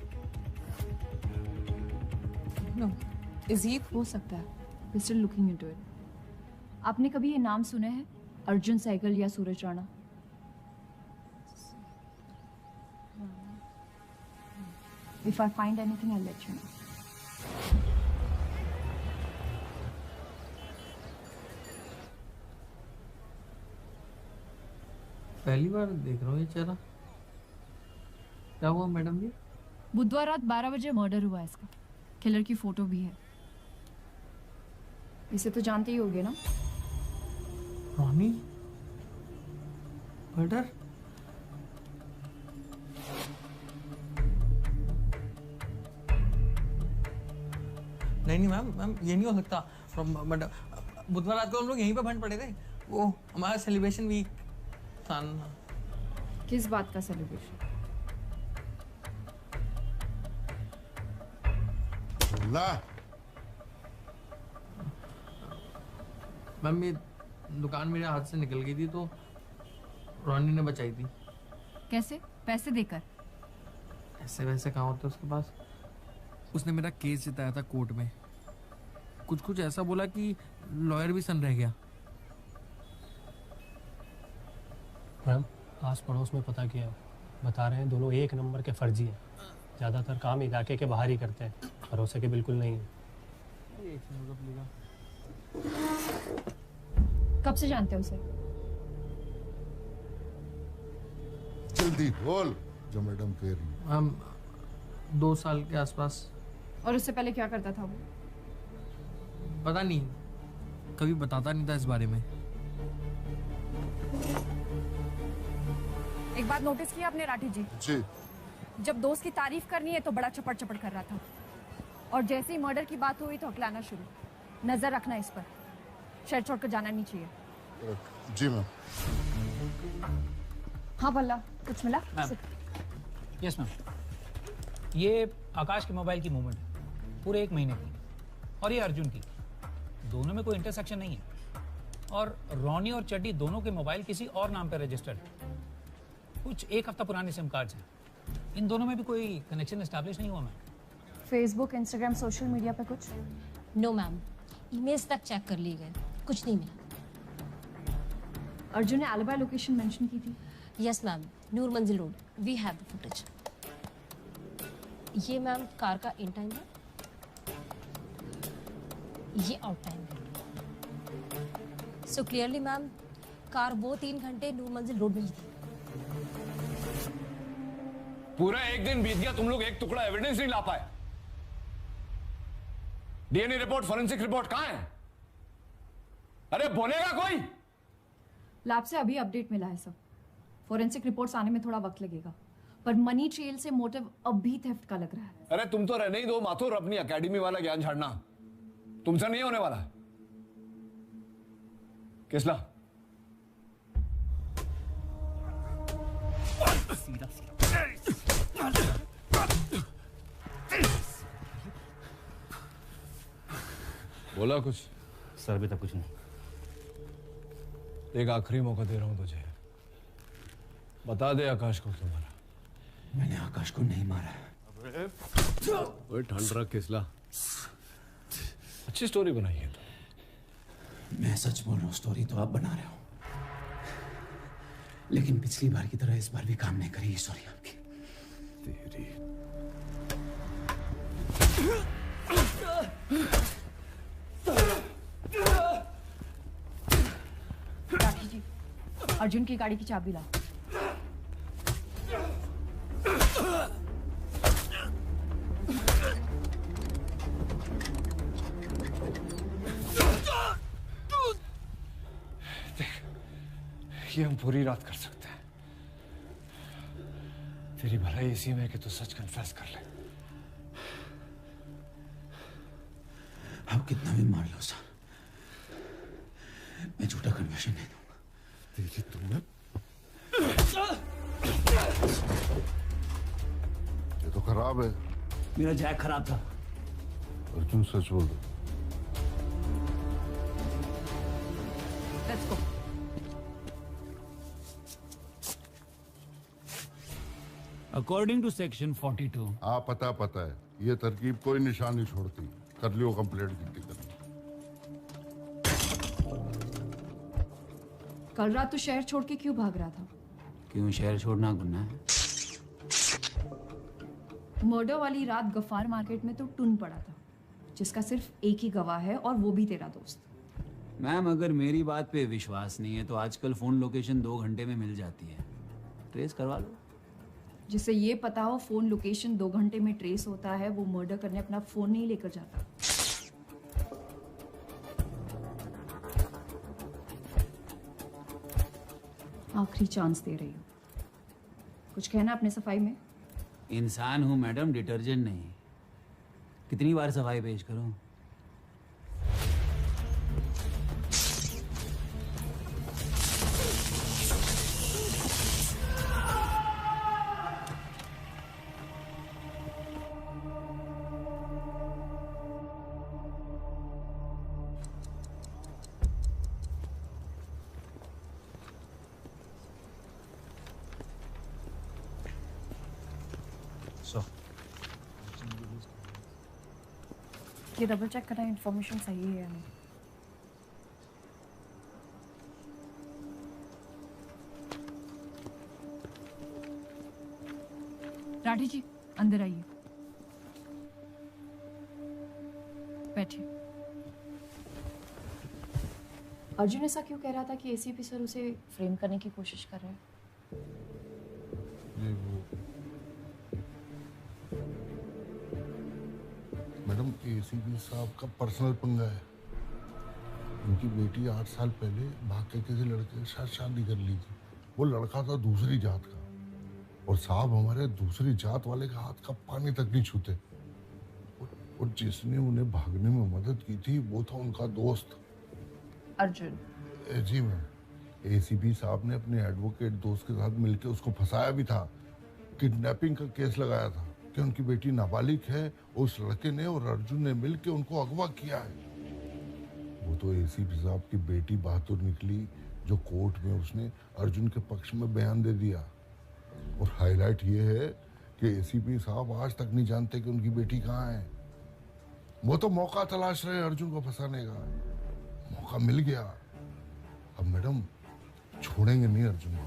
No, is he? हो सकता है, we still looking into it. आपने कभी ये नाम सुने हैं, अर्जुन सहगल या सूरज Rana? If I find anything, I'll let you know. पहली बार देख रहा हूँ ये चेहरा। क्या हुआ मैडम जी? बुधवार रात 12 बजे मर्डर हुआ है इसका। किलर की फोटो भी है। इसे तो जानते ही होगे ना? रानी मर्डर? नहीं मैम ये नहीं हो सकता। बुधवार रात को हम लोग यहीं पे भंड पड़े थे, वो हमारा सेलिब्रेशन वीक था ना। किस बात का सेलिब्रेशन? ला मैम, ये दुकान मेरे हाथ से निकल गई थी तो रोनी ने बचाई थी। कैसे? पैसे देकर? ऐसे वैसे कहाँ होते उसके पास। उसने मेरा केस जिताया था कोर्ट में। कुछ ऐसा बोला कि लॉयर भी सन रह गया। मैम, आस पड़ोस में पता किया, बता रहे हैं दोनों 1 नंबर के फर्जी हैं। ज़्यादातर काम इलाके के बाहर ही करते हैं, भरोसे के बिल्कुल नहीं है। कब से जानते हो उसे? जल्दी बोल जो मैडम कह रही। हम 2 साल के आसपास। और उससे पहले क्या करता था वो? पता नहीं, कभी बताता नहीं था इस बारे में। एक बात नोटिस किया आपने राठी जी? जी। जब दोस्त की तारीफ करनी है तो बड़ा चपड़ चपड़ कर रहा था, और जैसे ही मर्डर की बात हुई तो हकलाना शुरू। नजर रखना इस पर, शहर छोड़ कर जाना नहीं चाहिए। जी मैम। हाँ बल्ला, कुछ मिला? Yes ma'am. ये आकाश के मोबाइल की मूवमेंट है पूरे 1 महीने की, और ये अर्जुन की। दोनों में कोई इंटरसेक्शन नहीं है, और रोनी और चड्डी दोनों के मोबाइल किसी और नाम पर रजिस्टर्ड है। कुछ 1 हफ्ता पुराने सिम कार्ड्स हैं। इन दोनों में भी कोई कनेक्शन एस्टैब्लिश नहीं हुआ ma'am. Facebook, Instagram, social media पे कुछ? नो मैम, ईमेल्स तक चेक कर लिए गए, कुछ नहीं मिला। अर्जुन ने एलिबाई लोकेशन मेंशन की थी। Yes ma'am, Noor Manzil road, we have the footage. ये मैम कार का इन टाइम है, ये आउट टाइम है। सो क्लियरली मैम कार वो 3 घंटे नूर मंजिल रोड में ही थी। पूरा एक दिन बीत गया, तुम लोग एक टुकड़ा एविडेंस नहीं ला पाए। डीएनए रिपोर्ट, फॉरेंसिक रिपोर्ट कहां है? अरे बोलेगा कोई? लैब से अभी अपडेट मिला है सब। फॉरेंसिक रिपोर्ट्स आने में थोड़ा वक्त लगेगा, पर मनी ट्रेल से मोटिव अभी थेफ्ट का लग रहा है। अरे तुम तो रहने ही दो माथुर, अपनी एकेडमी वाला ज्ञान झाड़ना तुमसे नहीं होने वाला। किसला सीधा सीधा बोला कुछ? सर अभी तक कुछ नहीं। एक आखिरी मौका दे रहा हूं तुझे, बता दे आकाश को क्यों मारा। मैंने आकाश को नहीं मारा। ओए ठंड रख किसला, अच्छी स्टोरी बनाई है तो। मैं सच बोल रहा हूँ, स्टोरी तो आप बना रहे हो, लेकिन पिछली बार की तरह इस बार भी काम नहीं करी ये स्टोरी आपकी। तेरी राठी जी, अर्जुन की गाड़ी की चाबी लाओ। ये हम पूरी रात कर सकते हैं। तेरी भलाई इसी में कि तू सच कन्फेस कर ले। आप कितना भी मार लो सर, मैं झूठा कन्फेशन नहीं दूंगा। तेरी तुम्हें ये तो खराब है। मेरा जैक खराब था। अर्जुन सच बोल दो। Let's go. According to section 42। हाँ पता है, ये तरकीब कोई निशान नहीं छोड़ती। कर लियो कंप्लेंट गिनती कर। कल रात तो शहर छोड़ के क्यों भाग रहा था? क्यों शहर छोड़ना गुनाह है? मर्डर वाली रात गफ्फार मार्केट में तो टुन पड़ा था, जिसका सिर्फ एक ही गवाह है और वो भी तेरा दोस्त। मैम अगर मेरी बात पे विश्वास नहीं है तो आजकल फोन लोकेशन 2 घंटे में मिल जाती है, ट्रेस करवा लो। जिसे ये पता हो फोन लोकेशन 2 घंटे में ट्रेस होता है, वो मर्डर करने अपना फोन नहीं लेकर जाता। आखिरी चांस दे रही हूँ, कुछ कहना अपने सफाई में? इंसान हूँ मैडम, डिटर्जेंट नहीं। कितनी बार सफाई पेश करूं? ये डबल चेक करना इन्फॉर्मेशन सही है या नहीं। राठी जी अंदर आइए, बैठिए। अर्जुन ऐसा क्यों कह रहा था कि एसीपी सर उसे फ्रेम करने की कोशिश कर रहे हैं? मैडम एसीपी साहब का पर्सनल पंगा है। उनकी बेटी 8 साल पहले भाग के किसी लड़के के साथ शादी कर ली थी। वो लड़का था दूसरी जात का, और साहब हमारे दूसरी जात वाले का हाथ का पानी तक नहीं छूते। और जिसने उन्हें भागने में मदद की थी वो था उनका दोस्त अर्जुन। जी मैम, एसीपी साहब ने अपने एडवोकेट दोस्त के साथ मिलकर उसको फंसाया भी था। किडनैपिंग का केस लगाया था कि उनकी बेटी नाबालिग है, उस लड़के ने और अर्जुन ने मिलकर उनको अगवा किया है। वो तो एसीपी साहब की बेटी बहादुर निकली, जो कोर्ट में उसने अर्जुन के पक्ष में बयान दे दिया। और हाईलाइट ये है कि एसीपी साहब आज तक नहीं जानते कि उनकी बेटी कहाँ है। वो तो मौका तलाश रहे अर्जुन को फंसाने का। मौका मिल गया। अब मैडम छोड़ेंगे नहीं अर्जुन को।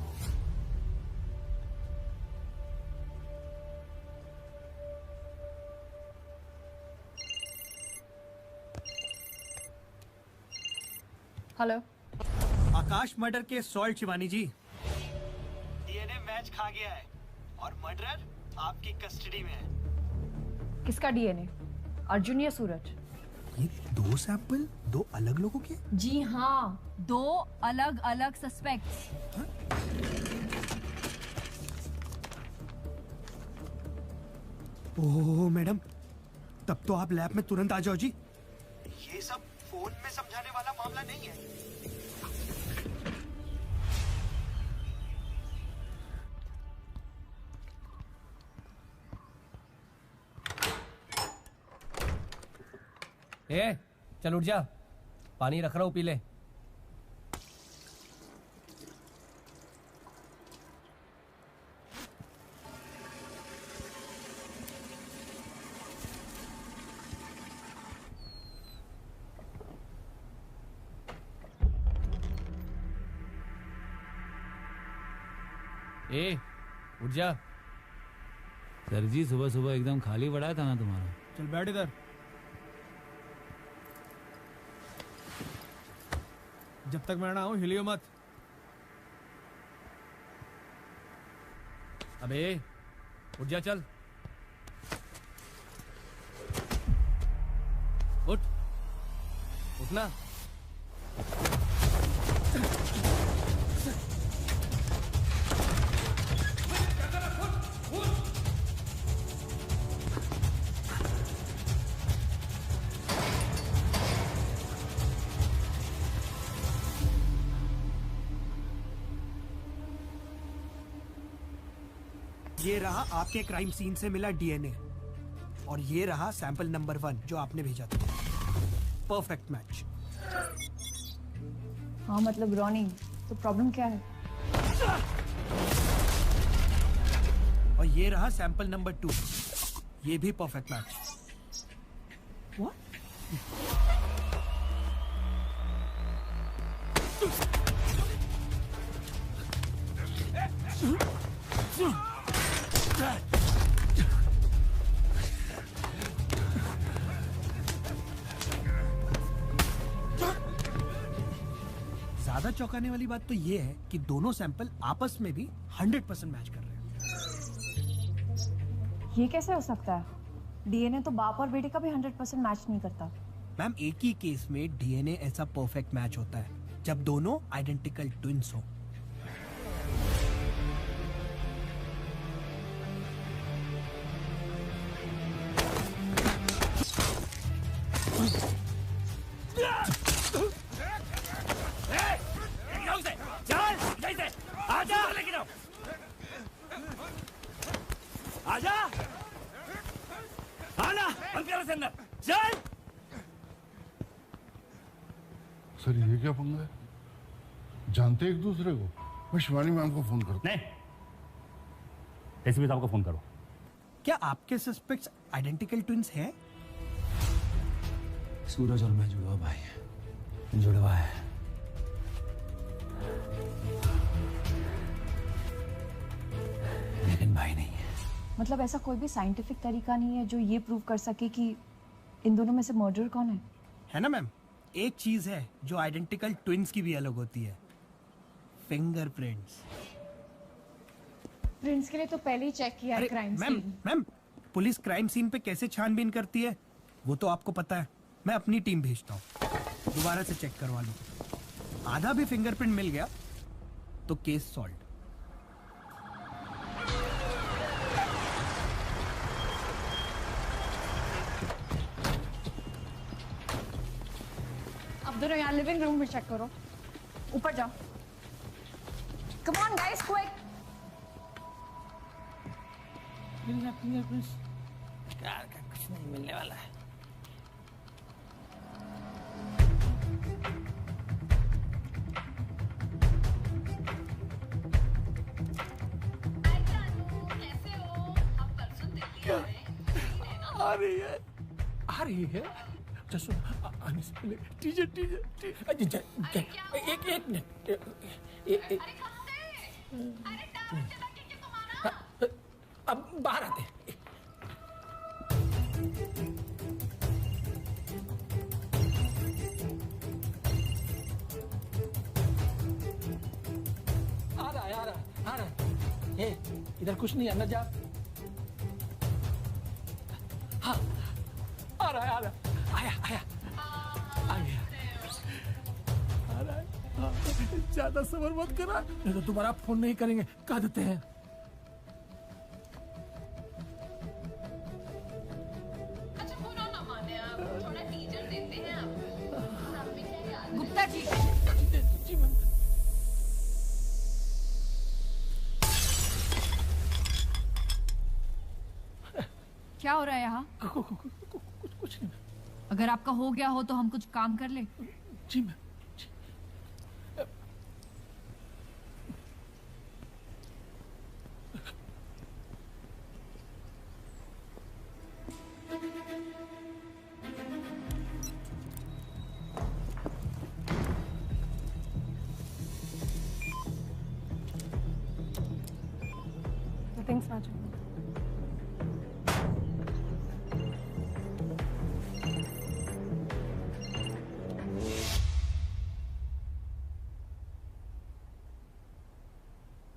हेलो, आकाश मर्डर के सॉल्ट शिवानी जी। डीएनए मैच खा गया है और मर्डरर आपकी कस्टडी में है। किसका डीएनए, अर्जुन या सूरज? ये 2 सैंपल 2 अलग लोगों के? जी हाँ, 2 अलग अलग सस्पेक्ट्स। ओह मैडम, तब तो आप लैब में तुरंत आ जाओ जी। ये सब फोन में समझाने वाला मामला नहीं है। ए, चल उठ जा, पानी रख रहा हूँ, पी ले। ए, उठ जा। सर जी सुबह सुबह एकदम खाली पड़ा था ना तुम्हारा। चल बैठ इधर। जब तक मैं ना आऊं हिलियो मत। अबे उठ जा, चल उठ, उठना। ये रहा आपके क्राइम सीन से मिला डीएनए और ये रहा सैंपल नंबर 1 जो आपने भेजा था। Perfect match. हाँ मतलब रॉनी, तो प्रॉब्लम क्या है? और ये रहा सैंपल नंबर 2, ये भी परफेक्ट मैच। ज्यादा चौंकाने वाली बात तो ये है कि दोनों सैंपल आपस में भी 100% मैच कर रहे हैं। ये कैसे हो सकता है? डीएनए तो बाप और बेटे का भी 100% मैच नहीं करता। मैम, एक ही केस में डीएनए ऐसा परफेक्ट मैच होता है जब दोनों आइडेंटिकल ट्विंस हो। आजा, आना, बंद करो अंदर, चल। सर ये क्या पंगा है? जानते एक दूसरे को? मैं शिवानी मैम को फोन करता। नहीं, एसपी साहब को फोन करो। क्या आपके सस्पेक्ट्स आइडेंटिकल ट्विंस हैं? सूरज और मैं जुड़वा भाई है, जुड़वा है। लेकिन भाई नहीं है। मतलब ऐसा कोई भी साइंटिफिक तरीका नहीं है जो ये प्रूव कर सके कि इन दोनों में से मर्डर कौन है? है ना मैम, एक चीज है जो आइडेंटिकल ट्विंस की भी अलग होती है, फिंगरप्रिंट्स। प्रिंट्स के लिए तो पहले ही चेक किया है crime scene. Ma'am, police crime scene पे कैसे छानबीन करती है वो तो आपको पता है। मैं अपनी टीम भेजता हूँ, दोबारा से चेक करवा लो। आधा भी फिंगरप्रिंट मिल गया तो केस सॉल्व। अब दोनों यहाँ लिविंग रूम में चेक करो। ऊपर जाओ। Come on guys, quick. Fingerprints car का कुछ नहीं मिलने वाला है। आ रही है। जसू आने से पहले एक मिनट अब बाहर आते हैं। आ रहा है। इधर कुछ नहीं है, अंदर जा। हाँ आ रहा है आया आ रहा है। ज्यादा सबर मत करा, नहीं तो दोबारा फोन नहीं करेंगे, कह देते हैं। गुप्ता जी, क्या हो रहा है यहाँ? कुछ नहीं। अगर आपका हो गया हो तो हम कुछ काम कर ले। जी मैम। Thanks, Raju.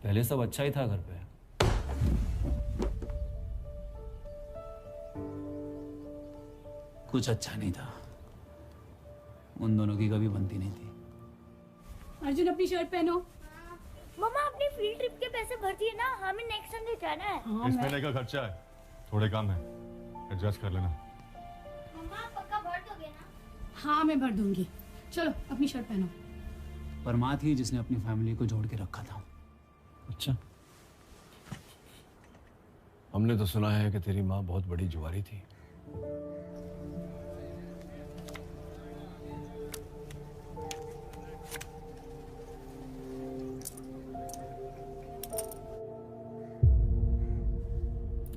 पहले सब अच्छा ही था घर पे। कुछ अच्छा नहीं था। उन दोनों की कभी बनती नहीं थी। अर्जुन अपनी शर्ट पहनो। मम्मा अपनी फील्ड ट्रिप के पैसे भर दिए ना, हमें नेक्स्ट संडे जाना है। हाँ, इस महीने का खर्चा है, थोड़े काम है, एडजस्ट कर लेना। मम्मा पक्का भर दोगे ना? हाँ मैं भर दूंगी। चलो अपनी शर्ट पहनो। पर माँ थी जिसने अपनी फैमिली को जोड़ के रखा था। अच्छा, हमने तो सुना है कि तेरी माँ बहुत बड़ी जुआरी थी।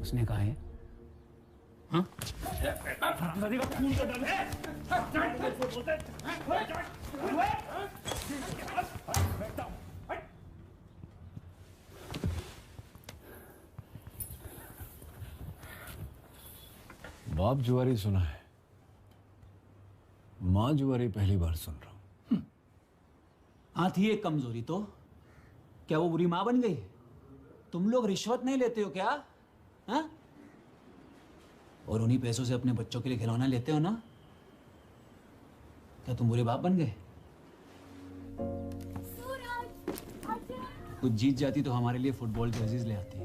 उसने कहा है हाँ? खून का डर है। बाप जुआरी सुना है, माँ जुआरी पहली बार सुन रहा हूं। हाँ थी एक कमजोरी तो, क्या वो बुरी माँ बन गई? तुम लोग रिश्वत नहीं लेते हो क्या? हाँ? और उन्हीं पैसों से अपने बच्चों के लिए खिलौना लेते हो ना? क्या तुम बुरे बाप बन गए? कुछ जीत जाती तो हमारे लिए फुटबॉल जर्सीज ले आती,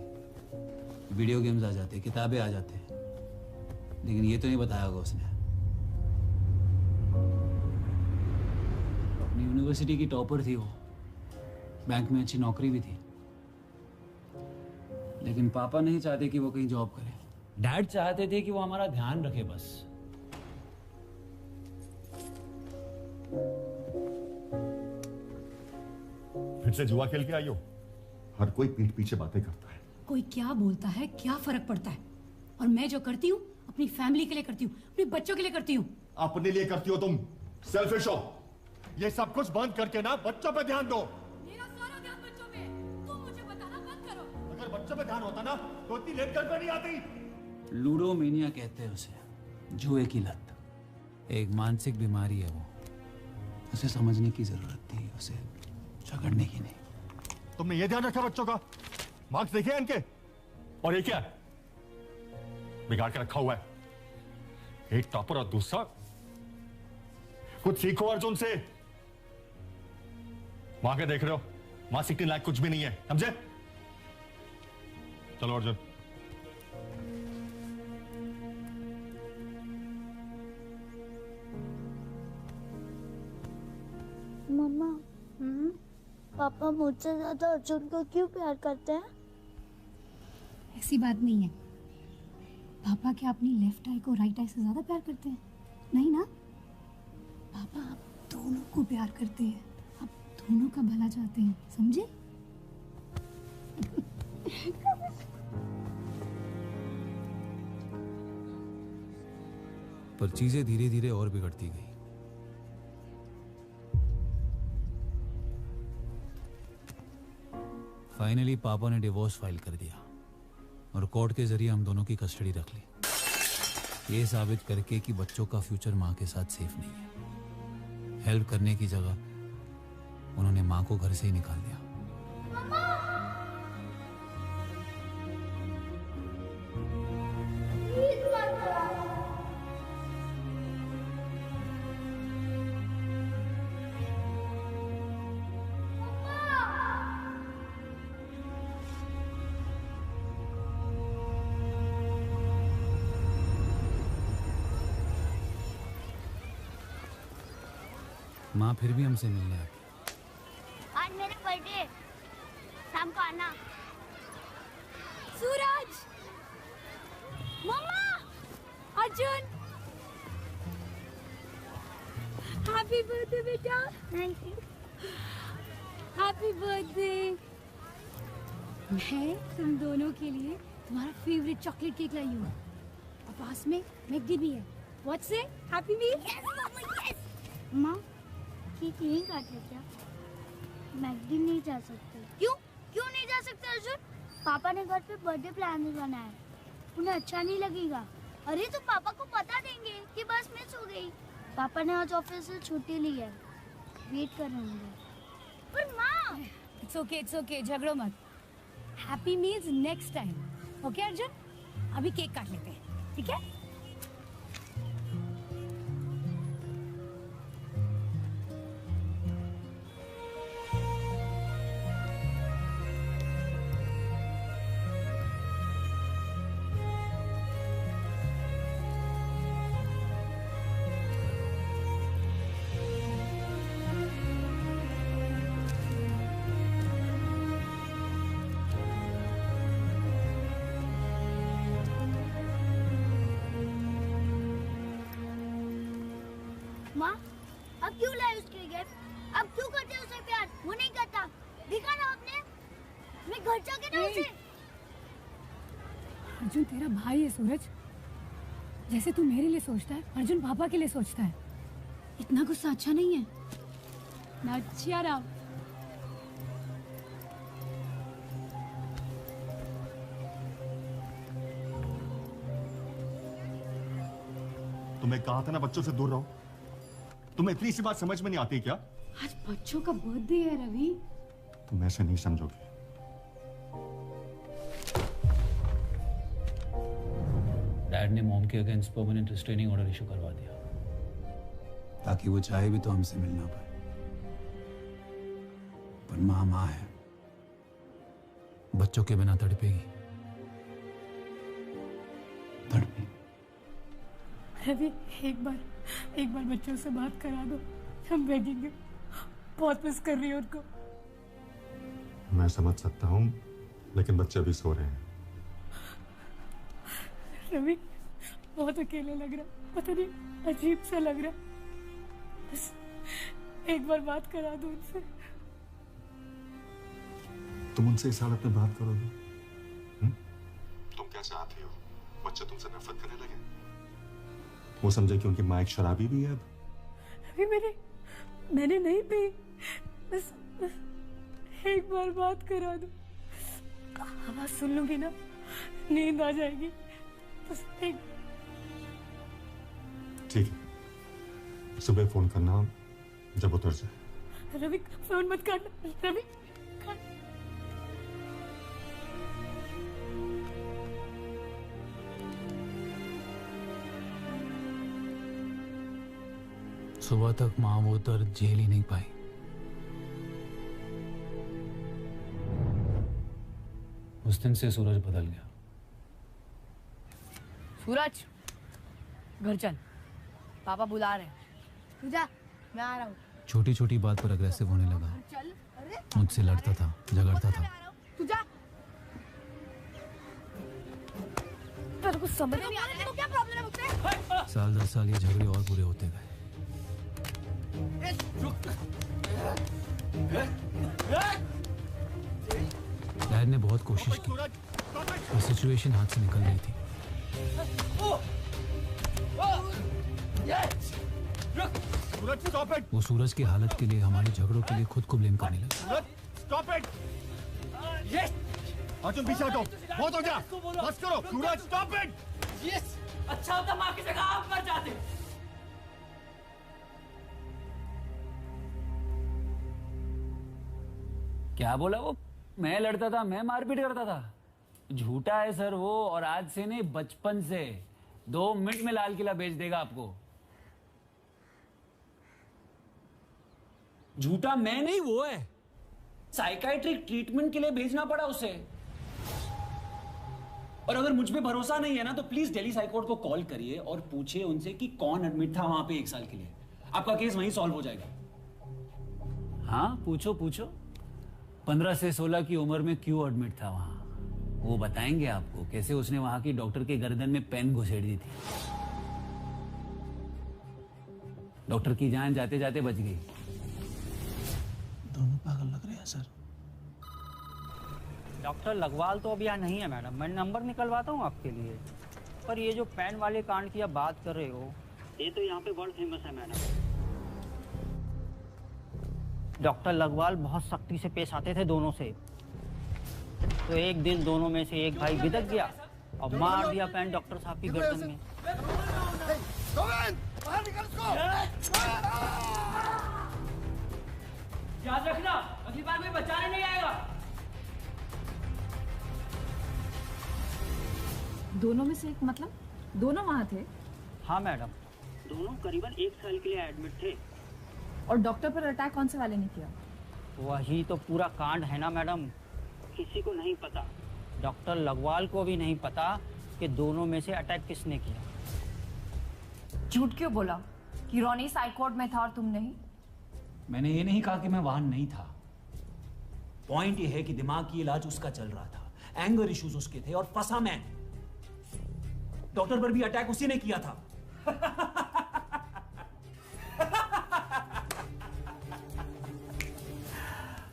वीडियो गेम्स आ जाते, किताबें आ जाते, लेकिन ये तो नहीं बताया होगा उसने। अपनी यूनिवर्सिटी की टॉपर थी वो, बैंक में अच्छी नौकरी भी थी, लेकिन पापा नहीं चाहते कि वो कहीं जॉब करे। डैड चाहते थे कि वो हमारा ध्यान रखे बस। फिर से जुआ खेल के आई हो? हर कोई पीठ पीछे बातें करता है। कोई क्या बोलता है, क्या फर्क पड़ता है? और मैं जो करती हूँ अपनी फैमिली के लिए करती हूँ, अपने बच्चों के लिए करती हूँ। अपने लिए करती हो तुम, सेल्फिश हो। ये सब कुछ बंद करके ना बच्चों पे ध्यान दो। मेरा सारा ध्यान बच्चों पे, तुम मुझे बताना बंद करो। अगर बच्चों पे ध्यान होता ना तो इतनी लेट घर पे नहीं आती। लूडोमेनिया कहते हैं उसे, जुए की लत। एक मानसिक बीमारी है वो, उसे समझने की जरूरत थी, उसे झगड़ने की नहीं। तुमने ये ध्यान रखा बच्चों का? मार्क्स देखे हैं इनके? और ये क्या है? बिगाड़ के रखा हुआ है। एक टॉपर और दूसरा। कुछ सीखो अर्जुन से। वहां के देख रहे हो, वहां सीखने लायक कुछ भी नहीं है, समझे? चलो अर्जुन। मम्मा, पापा मुझसे ज्यादा अर्जुन को क्यों प्यार करते हैं? ऐसी बात नहीं है। पापा क्या अपनी लेफ्ट आई को राइट आई से ज्यादा प्यार करते हैं? नहीं ना। पापा आप दोनों को प्यार करते हैं, आप दोनों का भला चाहते हैं, समझे? पर चीजें धीरे धीरे और बिगड़ती गई। फाइनली पापा ने डिवोर्स फाइल कर दिया और कोर्ट के जरिए हम दोनों की कस्टडी रख ली, ये साबित करके कि बच्चों का फ्यूचर माँ के साथ सेफ नहीं है। हेल्प करने की जगह उन्होंने माँ को घर से ही निकाल दिया। माँ फिर भी हमसे मिलने आती। आज मेरा बर्थडे, शाम को आना। सूरज, मम्मा, अर्जुन, हैप्पी बर्थडे बेटा। Thank you. Happy birthday. मैं तुम दोनों के लिए तुम्हारा फेवरेट चॉकलेट केक लाई हूँ और पास में मैकडी भी है। व्हाट्स से हैप्पी मील। माँ केक यहीं काटे क्या? मैकडी नहीं जा सकते। क्यों नहीं जा सकते अर्जुन? पापा ने घर पे बर्थडे प्लान नहीं बनाया, उन्हें अच्छा नहीं लगेगा। अरे तो पापा को बता देंगे कि बस मिस हो गई। पापा ने आज ऑफिस से छुट्टी ली है, वेट कर रहे होंगे। पर माँ इट्स ओके, झगड़ो मत। Happy meals next time, okay Arjun? अभी केक काट लेते हैं, ठीक है? माँ अब क्यों लाए उसके गिफ्ट? अब क्यों करते उसे प्यार? वो नहीं करता, दिखा ना आपने। मैं घर जाके ना उसे। अर्जुन तेरा भाई है सूरज, जैसे तू मेरे लिए सोचता है अर्जुन पापा के लिए सोचता है। इतना गुस्सा अच्छा नहीं है ना। Cheer up. तुम्हें कहा था ना बच्चों से दूर रहो। तुम्हें इतनी सी बात समझ में नहीं आती क्या? आज बच्चों का बर्थडे है रवि। तुम ऐसे नहीं समझोगे। डैड ने मॉम के against permanent restraining order issue करवा दिया ताकि वो चाहे भी तो हमसे मिल ना पाए। पर माँ माँ है, बच्चों के बिना तड़पेगी। रवि एक बार बच्चों से बात करा दो, हम भेजेंगे। बहुत मिस कर रही है उनको। मैं समझ सकता हूँ, लेकिन बच्चे अभी सो रहे हैं। रवि बहुत अकेले लग रहा, पता नहीं अजीब सा लग रहा। बस एक बार बात करा दो उनसे। तुम उनसे इस हालत में बात करोगे? तुम क्या चाहती हो? बच्चे तुमसे नफरत करने लगे? वो समझे कि उनकी माँ एक शराबी भी है। अब अभी मैंने नहीं पी। बस एक बार बात करा दो, आवाज सुन लूंगी ना, नींद आ जाएगी। बस एक। ठीक है, सुबह फोन करना जब उतर जाए। रवि फोन मत काटना। रवि सुबह तक माँ वो दर्द झेल ही नहीं पाई। उस दिन से सूरज बदल गया। सूरज घर चल, पापा बुला रहे हैं। तू जा, मैं आ रहा हूँ। छोटी छोटी बात पर अग्रेसिव होने लगा। चल। अरे मुझसे लड़ता था, झगड़ता था। तू जा। तेरे को समझ नहीं आ रहा है तो क्या प्रॉब्लम है मुझसे? साल दर साल ये झगड़े और बुरे होते गए। डैड ने बहुत कोशिश की और सिचुएशन हाथ से निकल रही थी। वो सूरज की हालत के लिए, हमारे झगड़ों के लिए खुद को ब्लेम करने लगा। यस अर्जुन पीछे हटो, बहुत हो गया, बस करो, सूरज स्टॉप इट। यस अच्छा होता माँ की जगह आप मर जाते। क्या बोला वो? मैं लड़ता था, मैं मारपीट करता था? झूठा है सर वो, और आज से नहीं बचपन से। 2 मिनट में लाल किला बेच देगा आपको। झूठा मैं नहीं, वो है। साइकाइट्रिक ट्रीटमेंट के लिए भेजना पड़ा उसे। और अगर मुझ पे भरोसा नहीं है ना, तो प्लीज दिल्ली हाईकोर्ट को कॉल करिए और पूछिए उनसे कि कौन एडमिट था वहां पे 1 साल के लिए। आपका केस वहीं सॉल्व हो जाएगा। हाँ पूछो पूछो, 15 से 16 की उम्र में क्यों एडमिट था वहां, वो बताएंगे आपको। कैसे उसने वहां की डॉक्टर के गर्दन में पेन घुसेड़ दी थी। डॉक्टर की जान जाते जाते बच गई। दोनों पागल लग रहे हैं सर। डॉक्टर लगवाल तो अब यहाँ नहीं है मैडम, मैं नंबर निकलवाता हूँ आपके लिए। पर ये जो पेन वाले कांड की आप बात कर रहे हो, ये तो यहाँ पे वर्ल्ड फेमस है मैडम। डॉक्टर लगवाल बहुत सख्ती से पेश आते थे दोनों से। तो एक दिन दोनों में से एक भाई बिदक गया और मार दिया पेन डॉक्टर साहब की गर्दन में। याद रखना, अगली बार कोई बचाने नहीं आएगा। दोनों में से एक मतलब? दोनों वहां थे? हाँ मैडम, दोनों करीबन 1 साल के लिए एडमिट थे। और डॉक्टर पर अटैक कौन से वाले ने किया? वही तो पूरा कांड है ना मैडम, किसी को नहीं पता। डॉक्टर लगवाल को भी नहीं पता कि दोनों में से अटैक किसने किया। झूठ क्यों बोला कि रोनी हाईकोर्ट में था और तुम नहीं? मैंने ये नहीं कहा कि मैं वहां नहीं था। पॉइंट ये है कि दिमागी इलाज उसका चल रहा था, एंगर इश्यूज उसके थे, और फंसा मैं। डॉक्टर पर भी अटैक उसी ने किया था।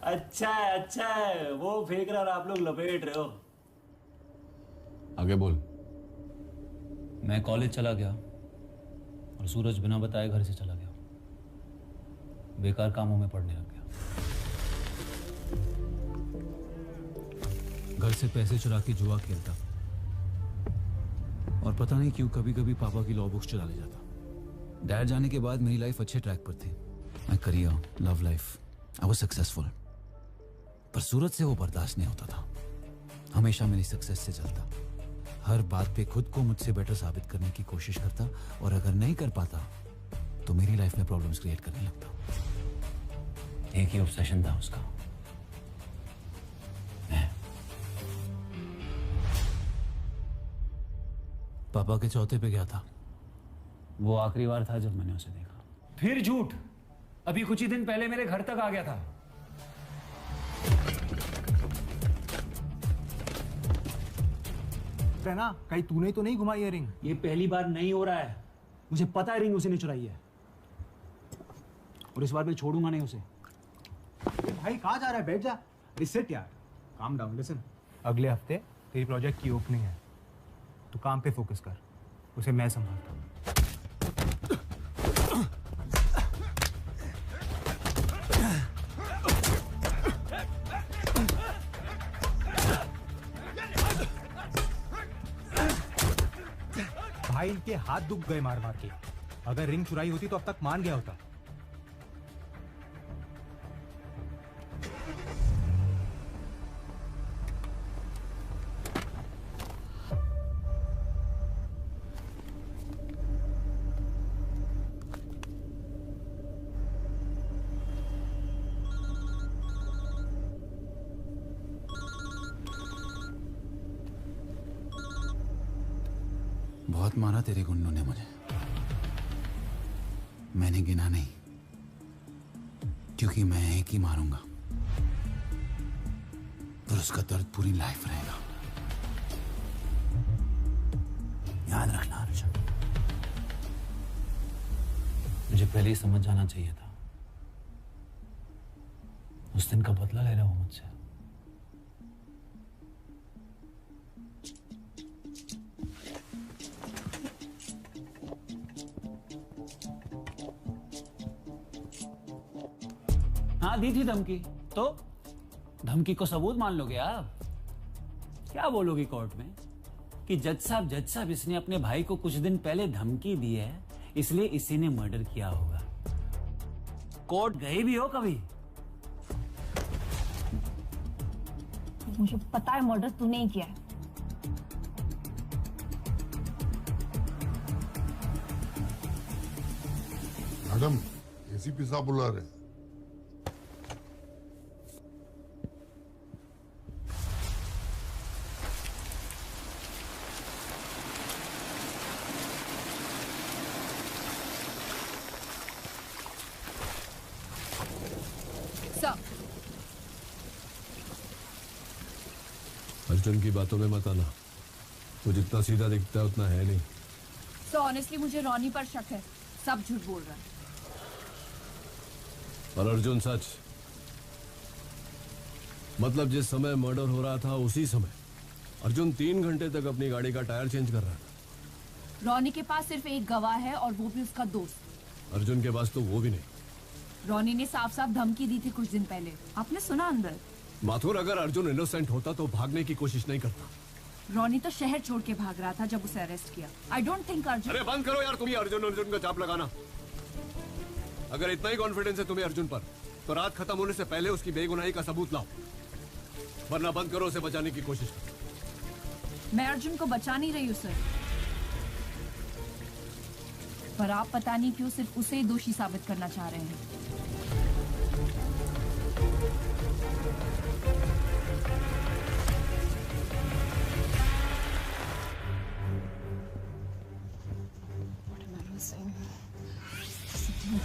अच्छा है, अच्छा है। वो फेंक रहा और आप लोग लपेट रहे हो। आगे बोल। मैं कॉलेज चला गया और सूरज बिना बताए घर से चला गया। बेकार कामों में पड़ने लग गया। घर से पैसे चुरा के जुआ खेलता, और पता नहीं क्यों कभी कभी पापा की लॉ बुक्स चुरा ले जाता। डैड जाने के बाद मेरी लाइफ अच्छे ट्रैक पर थी। My career, love life, I was successful. पर सूरज से वो बर्दाश्त नहीं होता था। हमेशा मेरी सक्सेस से जलता, हर बात पे खुद को मुझसे बेटर साबित करने की कोशिश करता, और अगर नहीं कर पाता तो मेरी लाइफ में प्रॉब्लम्स क्रिएट करने लगता। एक ही ऑब्सेशन था उसका, मैं। पापा के चौथे पे गया था। वो आखिरी बार था जब मैंने उसे देखा। फिर झूठ। अभी कुछ ही दिन पहले मेरे घर तक आ गया था। ना कहीं तूने तो नहीं घुमाई है रिंग? ये पहली बार नहीं हो रहा है। मुझे पता है रिंग उसी ने चुराई है, और इस बार मैं छोड़ूंगा नहीं उसे। भाई कहाँ जा रहा है? बैठ जा। रिसेट यार, काम डाउन। लिसन, अगले हफ्ते तेरी प्रोजेक्ट की ओपनिंग है। तू काम पे फोकस कर, उसे मैं संभालता हूँ। भाई इनके हाथ दुख गए मार मार के। अगर रिंग चुराई होती तो अब तक मान गया होता। बहुत मारा तेरे गुंडों ने मुझे, मैंने गिना नहीं, क्योंकि मैं एक ही मारूंगा, पर उसका दर्द पूरी लाइफ रहेगा। याद रखना अर्जुन, मुझे पहले ही समझ जाना चाहिए था। उस दिन का बदला ले रहा हूं मुझसे। हाँ दी थी धमकी, तो धमकी को सबूत मान लोगे आप? क्या बोलोगी कोर्ट में कि जज साहब इसने अपने भाई को कुछ दिन पहले धमकी दी है, इसलिए इसी ने मर्डर किया होगा। कोर्ट गए भी हो कभी? मुझे पता है मर्डर तूने ही किया है। मैडम, एसीपी साहब बुला रहे हैं। अर्जुन की बातों में मत आना, वो जितना सीधा दिखता है उतना है नहीं। So honestly मुझे रॉनी पर शक है, सब झूठ बोल रहा है। और अर्जुन सच, मतलब जिस समय मर्डर हो रहा था उसी समय अर्जुन 3 घंटे तक अपनी गाड़ी का टायर चेंज कर रहा था। रॉनी के पास सिर्फ एक गवाह है और वो भी उसका दोस्त। अर्जुन के पास तो वो भी नहीं। रॉनी ने साफ साफ धमकी दी थी कुछ दिन पहले, आपने सुना अंदर? माथुर, अगर अर्जुन इनोसेंट होता तो भागने की कोशिश नहीं करता। रॉनी तो शहर छोड़ के भाग रहा था जब उसे अरेस्ट किया। I don't think Arjun. अरे बंद करो यार, तुम्हें अर्जुन का चाप लगाना। अगर इतना ही कॉन्फिडेंस है तुम्हें अर्जुन पर, तो रात खत्म होने से पहले उसकी बेगुनाही का सबूत लाओ, वरना बंद करो उसे बचाने की कोशिश। मैं अर्जुन को बचा नहीं रही हूँ सर, पर आप पता नहीं क्यों सिर्फ उसे ही दोषी साबित करना चाह रहे हैं।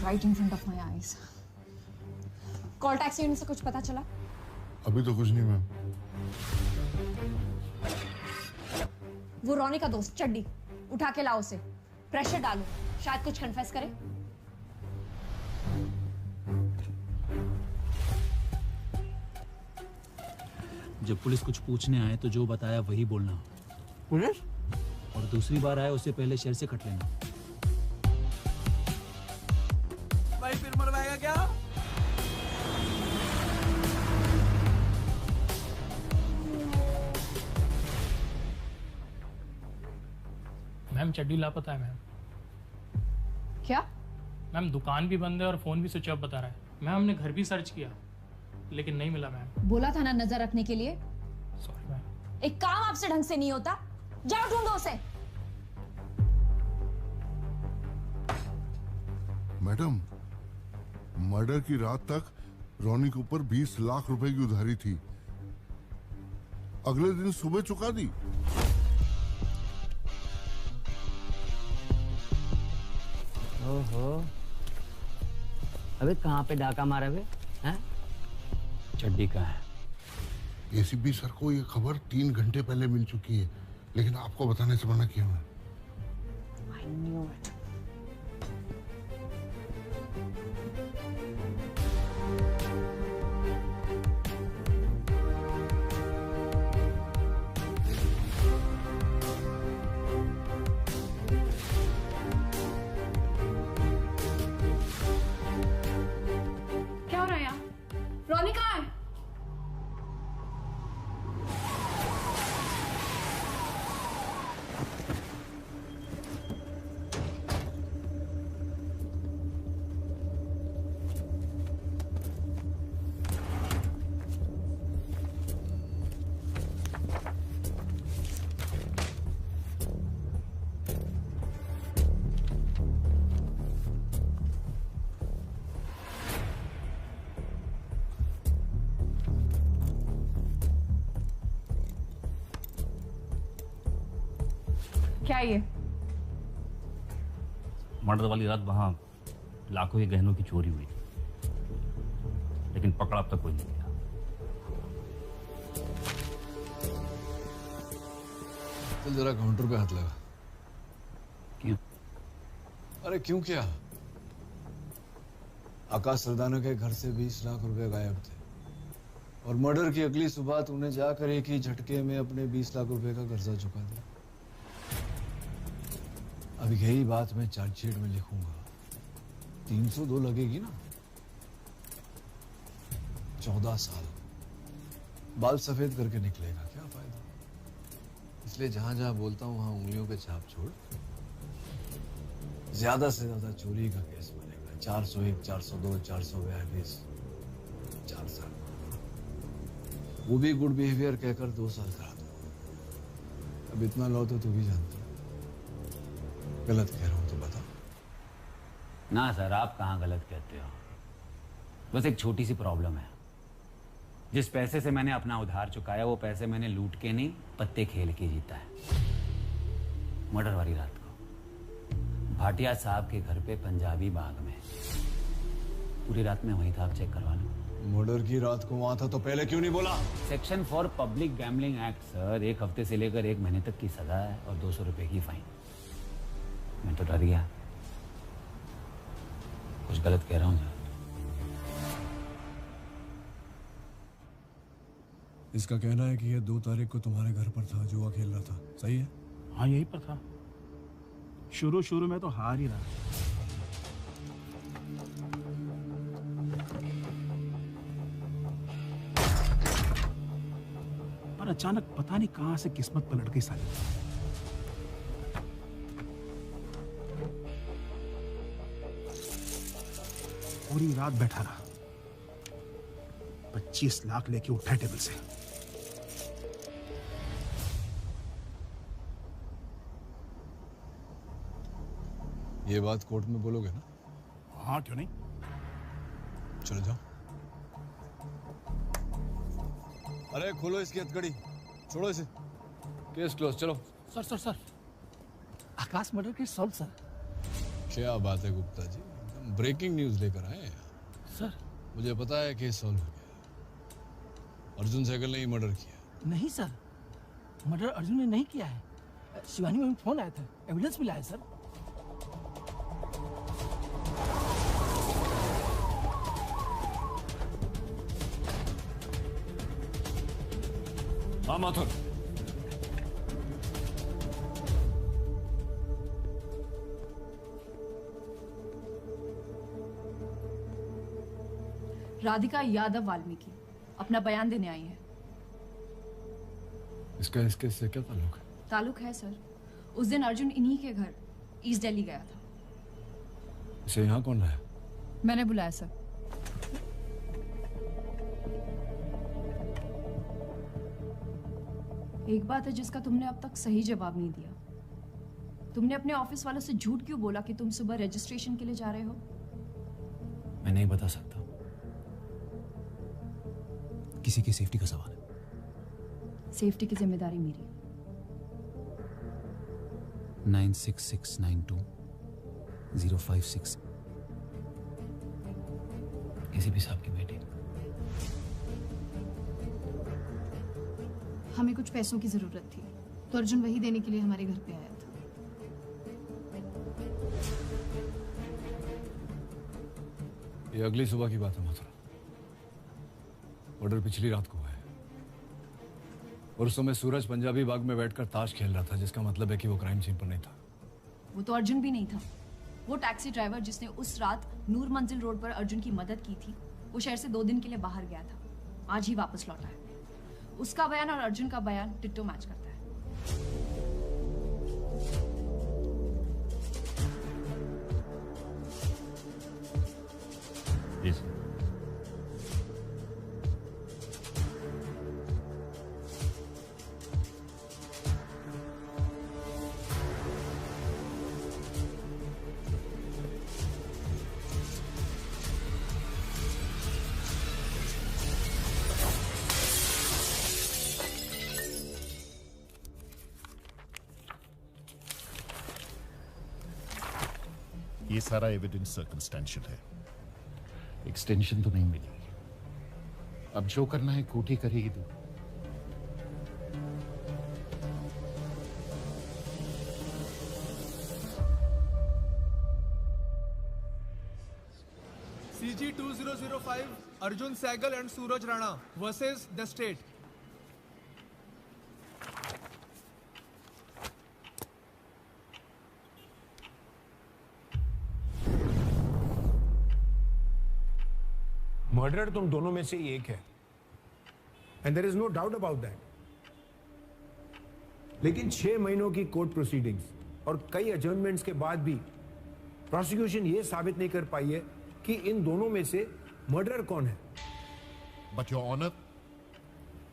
Right in front of my eyes. Call taxi unit से कुछ पता चला? अभी तो कुछ नहीं मैम। वो रॉनी का दोस्त चड्डी, उठा के लाओ उसे, प्रेशर डालो, शायद कुछ कन्फेस करे। जब पुलिस कुछ पूछने आए तो जो बताया वही बोलना। पुलिस? और दूसरी बार आए उससे पहले शहर से कट लेना। भाई फिर मरवाएगा क्या? मैम चड्डी लापता है मैम। क्या? मैम दुकान भी बंद है और फोन भी स्विच ऑफ बता रहा है। मैम हमने घर भी सर्च किया लेकिन नहीं मिला मैम। बोला था ना नजर रखने के लिए। Sorry ma'am. एक काम आपसे ढंग से नहीं होता, जाओ ढूंढो उसे। मैडम, मर्डर की रात तक रॉनी के ऊपर 20 लाख रुपए की उधारी थी, अगले दिन सुबह चुका दी। ओहो, अबे कहाँ पे डाका मारा बे? हैं? चड्डी का है। एसीपी सर को ये खबर 3 घंटे पहले मिल चुकी है, लेकिन आपको बताने से मना किया मैं। I knew it. क्या हो रहा है यहाँ? रॉनी कहाँ है? क्या ये? मर्डर वाली रात वहां लाखों के गहनों की चोरी हुई, लेकिन पकड़ा अब तक कोई नहीं गया। चल जरा काउंटर पे हाथ लगा। क्यों? अरे क्यों क्या? आकाश सरदाना के घर से 20 लाख रुपए गायब थे और मर्डर की अगली सुबह तूने जाकर एक ही झटके में अपने 20 लाख रुपए का कर्जा चुका दिया। अब यही बात मैं चार्जशीट में लिखूंगा। 302 लगेगी ना? 14 साल बाल सफेद करके निकलेगा, क्या फायदा। इसलिए जहां जहां बोलता हूं वहां उंगलियों के छाप छोड़। ज्यादा से ज्यादा चोरी का केस बनेगा। 401, 402, 442, 4 साल। वो भी गुड बिहेवियर कहकर 2 साल करा दो। अब इतना लॉ तो तू भी जानता है। गलत कह रहा हूं तो बता। ना सर, आप कहाँ गलत कहते हो। बस एक छोटी सी प्रॉब्लम है। जिस पैसे से मैंने अपना उधार चुकाया वो पैसे मैंने लूट के नहीं, पत्ते खेल के जीता है। मर्डर वाली रात को भाटिया साहब के घर पे पंजाबी बाग में। पूरी रात में वहीं था, आप चेक करवा लो। मर्डर की रात को वहां था तो पहले क्यों नहीं बोला? Section for public gambling act sir. 1 हफ्ते से लेकर 1 महीने तक की सजा है और 200 रुपए की फाइन। मैं तो डर गया, कुछ गलत कह रहा हूँ सर। इसका कहना है कि ये 2 तारीख को तुम्हारे घर पर था, जुआ खेल रहा था, सही है? हाँ यही पर था। शुरू में तो हार ही रहा। पर अचानक पता नहीं कहां से किस्मत पलट गई साली। पूरी रात बैठा रहा, 25 लाख लेके उठा टेबल से। ये बात कोर्ट में बोलोगे ना? हाँ क्यों नहीं। चलो जाओ। अरे खोलो इसकी हथकड़ी, छोड़ो इसे। केस क्लोज, चलो। सर आकाश मर्डर केस सॉल्व सर। क्या बात है गुप्ता जी, ब्रेकिंग न्यूज लेकर आए हैं सर। मुझे पता है केस सॉल्व हो गया। अर्जुन सहगल ने ही मर्डर किया। नहीं सर, मर्डर अर्जुन ने नहीं किया है। शिवानी में फोन आया था, एविडेंस मिला है सर। हाँ माथुर। राधिका यादव वाल्मीकि अपना बयान देने आई है। इसका इस केस से क्या ताल्लुक है? ताल्लुक है सर। उस दिन अर्जुन इन्हीं के घर ईस्ट दिल्ली गया था। इसे यहाँ कौन लाया? मैंने बुलाया सर। एक बात है जिसका तुमने अब तक सही जवाब नहीं दिया। तुमने अपने ऑफिस वालों से झूठ क्यों बोला कि तुम सुबह रजिस्ट्रेशन के लिए जा रहे हो? मैं नहीं बता सकता, किसी की सेफ्टी का सवाल है। सेफ्टी की जिम्मेदारी मेरी। 96692056 एसीपी साहब की बेटी। हमें कुछ पैसों की जरूरत थी तो अर्जुन वही देने के लिए हमारे घर पे आया था। ये अगली सुबह की बात है मथुरा। मर्डर पिछली रात को हुआ है और उस समय सूरज पंजाबी बाग में बैठकर ताश खेल रहा था, जिसका मतलब है कि वो क्राइम सीन पर नहीं था। वो तो अर्जुन भी नहीं था। वो टैक्सी ड्राइवर जिसने उस रात नूर मंजिल रोड पर अर्जुन की मदद की थी, वो शहर से 2 दिन के लिए बाहर गया था, आज ही वापस लौटा है। उसका बयान और अर्जुन का बयान डिट्टो मैच करता है। Yes. ये सारा एविडेंस सर्कमस्टेंशियल है, एक्सटेंशन तो नहीं मिली। अब जो करना है कोर्ट ही करेगी। तू CG 2005 Arjun Sehgal and Suraj Rana versus the state. Murder तुम दोनों में से एक है। And there is no doubt about that. लेकिन 6 महीनों की कोर्ट प्रोसीडिंग्स और कई अजर्नमेंट्स के बाद भी प्रोसिक्यूशन ये साबित नहीं कर पाई है कि इन दोनों में से मर्डरर कौन है। बट योर ऑनर,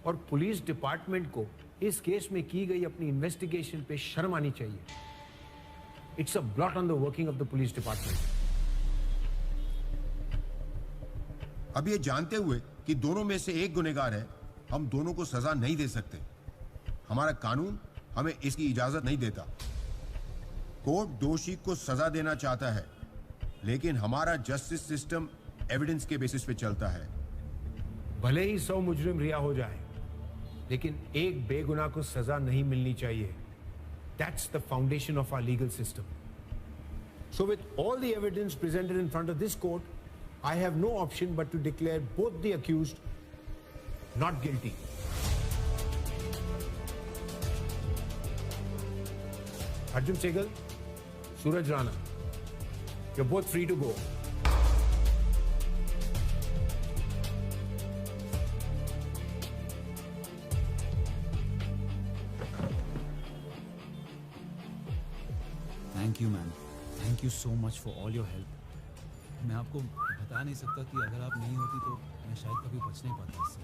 और पुलिस डिपार्टमेंट को इस केस में की गई अपनी इन्वेस्टिगेशन पे शर्म आनी चाहिए। It's a blot on the working of the police department. अब ये जानते हुए कि दोनों में से एक गुनहगार है, हम दोनों को सजा नहीं दे सकते। हमारा कानून हमें इसकी इजाजत नहीं देता। कोर्ट दोषी को सजा देना चाहता है, लेकिन हमारा जस्टिस सिस्टम एविडेंस के बेसिस पे चलता है। भले ही 100 मुजरिम रिहा हो जाए, लेकिन एक बेगुनाह को सजा नहीं मिलनी चाहिए। That's the foundation of our legal system. So with all the evidence presented in front of this court, I have no option but to declare both the accused not guilty. Arjun Sehgal, Suraj Rana, you're both free to go. Thank you ma'am, thank you so much for all your help. मैं आपको बता नहीं सकता कि अगर आप नहीं होती तो मैं शायद कभी बच नहीं पाता इससे।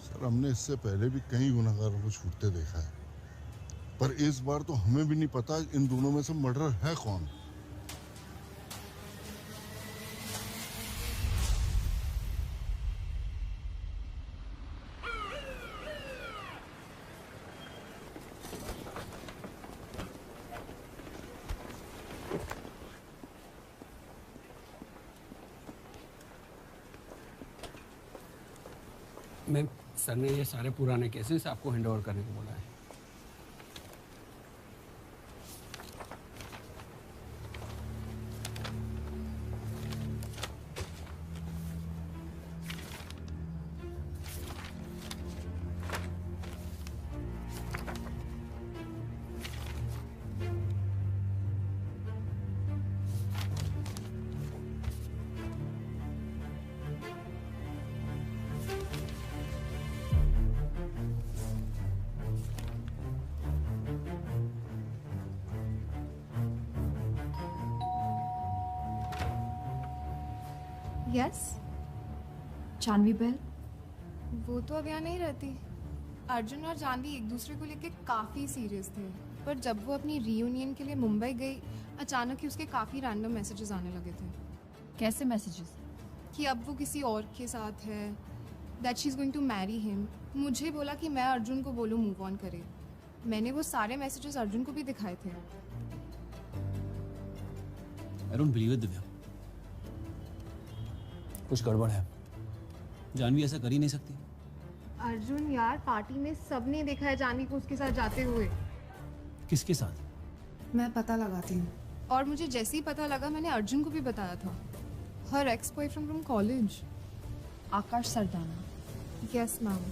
सर, हमने इससे पहले भी कई गुनहगारों को छूटते देखा है, पर इस बार तो हमें भी नहीं पता इन दोनों में से मर्डरर है कौन। मैम, सर ने ये सारे पुराने केसेस आपको हैंड ओवर करने को बोला है। Yes, Janvi bail. वो तो अब यहाँ नहीं रहती। अर्जुन और जानवी एक दूसरे को लेके काफ़ी सीरियस थे, पर जब वो अपनी रीयूनियन के लिए मुंबई गई, अचानक ही उसके काफ़ी रैंडम मैसेजेस आने लगे थे। कैसे मैसेजेस? कि अब वो किसी और के साथ है, that she is going to marry him. मुझे बोला कि मैं अर्जुन को बोलूँ मूव ऑन करे। मैंने वो सारे मैसेजेस अर्जुन को भी दिखाए थे। I don't believe it Divya, कुछ गड़बड़ है। जानवी ऐसा कर ही नहीं सकती। अर्जुन यार, पार्टी में सबने देखा है जानवी को उसके साथ जाते हुए। किसके साथ? मैं पता लगाती हूँ। और मुझे जैसे ही पता लगा मैंने अर्जुन को भी बताया था। हर ex boyfriend from college, Akash Sardana. Yes ma'am.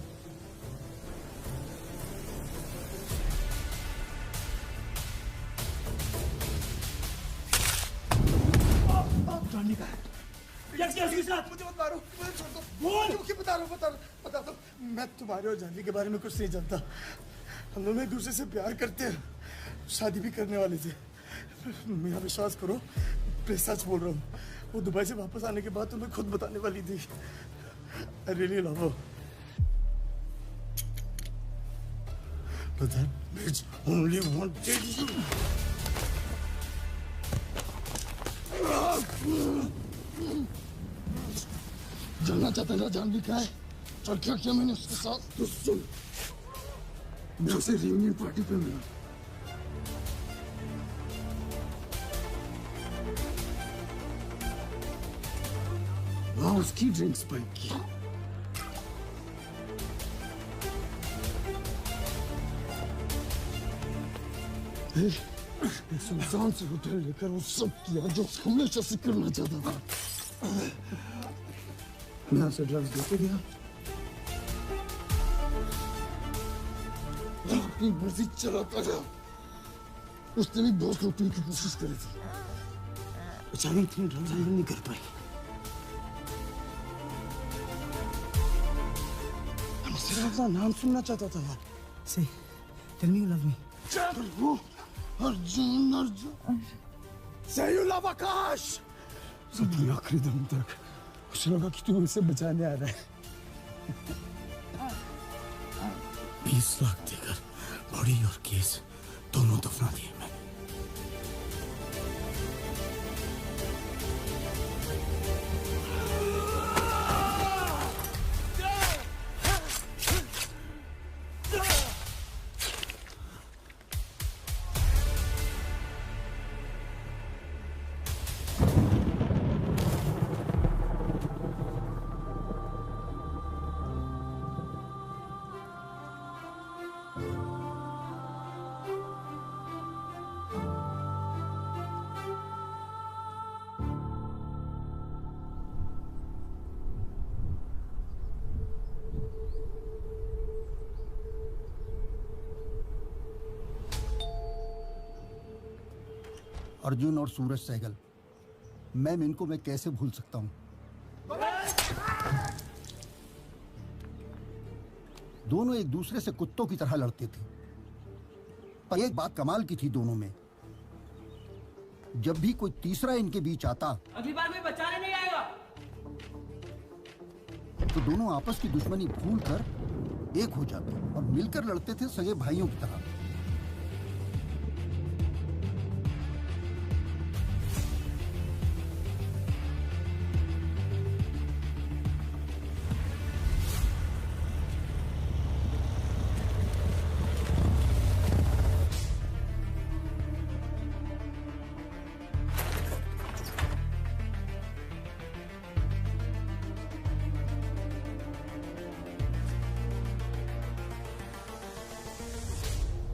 Janvi का है। मुझे मत मारो, मुझे छोड़ दो। बोल। बता रहा हूँ। मैं तुम्हारे और जानवी के बारे में कुछ नहीं जानता। हम दोनों एक दूसरे से प्यार करते हैं, शादी भी करने वाले थे। मेरा विश्वास करो, मैं सच बोल रहा हूँ। वो दुबई से वापस आने के बाद तुम्हें खुद बताने वाली थी। I really love her. But that bitch only wanted you. जानना चाहता है ना जानवी क्या है और क्या किया मैंने उसके साथ? तो सुन, मैं उसे रियूनियन पार्टी पे मिला। वहाँ उसकी ड्रिंक स्पाइक की। एक सुनसान से होटल लेकर वो सब किया जो हमेशा से करना चाहता था। मैं उसे ड्रग्स देके गया, अपनी मर्जी चलाता गया। उसने भी बहुत लूटने की कोशिश करी थी, बेचारी इतनी ढंग नहीं कर पाई। मैं सिर्फ अपना नाम सुनना चाहता था यार। Say, tell me you love me. Arjun Arjun Say you love आकाश। अपने आखिरी दम तक उसे लगा कि तू उसे बचाने आ रहा है। 20 लाख देकर बॉडी और केस दोनों दफना दिए मैंने। अर्जुन और सूरज सहगल, मैम इनको मैं कैसे भूल सकता हूं। दोनों एक दूसरे से कुत्तों की तरह लड़ते थे, पर एक बात कमाल की थी दोनों में, जब भी कोई तीसरा इनके बीच आता अगली बार कोई बचाने नहीं आएगा। तो दोनों आपस की दुश्मनी भूलकर एक हो जाते और मिलकर लड़ते थे सगे भाइयों की तरह।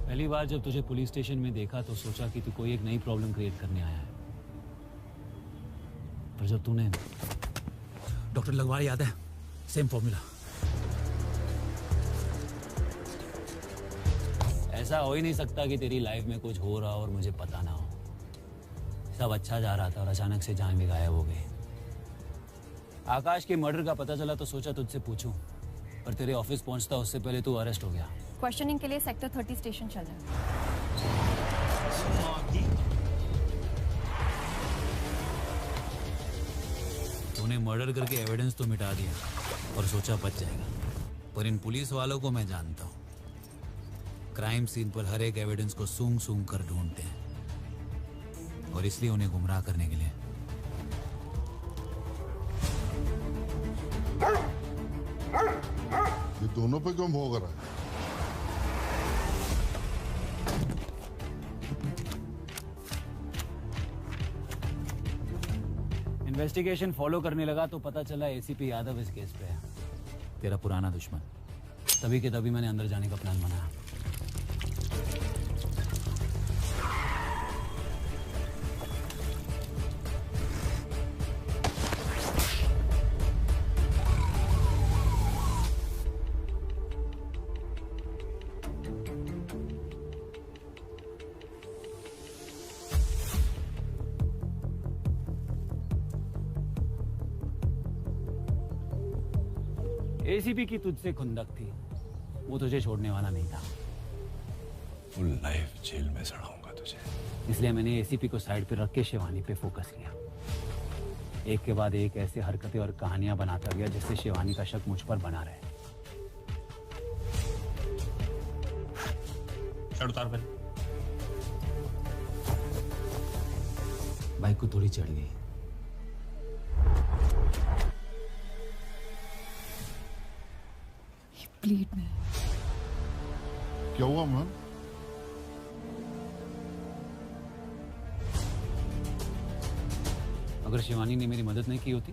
पहली बार जब तुझे पुलिस स्टेशन में देखा तो सोचा कि तू कोई एक नई प्रॉब्लम क्रिएट करने आया है, पर जब तूने डॉक्टर लगवार याद है, सेम फॉर्मूला। ऐसा हो ही नहीं सकता कि तेरी लाइफ में कुछ हो रहा हो और मुझे पता ना हो। सब अच्छा जा रहा था और अचानक से जान भी गायब हो गई। आकाश के मर्डर का पता चला तो सोचा तुझसे पूछूं, पर तेरे ऑफिस पहुंचता उससे पहले तू अरेस्ट हो गया। क्वेश्चनिंग के लिए सेक्टर 30 स्टेशन चल रहा है। तूने मर्डर करके एविडेंस तो मिटा दिया और सोचा बच जाएगा, पर इन पुलिस वालों को मैं जानता हूँ। क्राइम सीन पर हर एक एविडेंस को सूंघ सूंघ कर ढूंढते हैं, और इसलिए उन्हें गुमराह करने के लिए ये दोनों पे क्यों भोग रहा है? इन्वेस्टिगेशन फॉलो करने लगा तो पता चला एसीपी यादव इस केस पे है, तेरा पुराना दुश्मन। तभी के तभी मैंने अंदर जाने का प्लान बनाया। एसीपी की तुझसे खुंदक थी, वो तुझे छोड़ने वाला नहीं था। फुल लाइफ जेल में सड़ाऊंगा तुझे। इसलिए मैंने एसीपी को साइड पे रख के शिवानी पे फोकस किया। एक के बाद एक ऐसे हरकतें और कहानियां बनाता गया जिससे शिवानी का शक मुझ पर बना रहे। शर्ट उतार पहले। बाइक को थोड़ी चढ़ गई। प्लेट में क्या हुआ मैम? अगर शिवानी ने मेरी मदद नहीं की होती,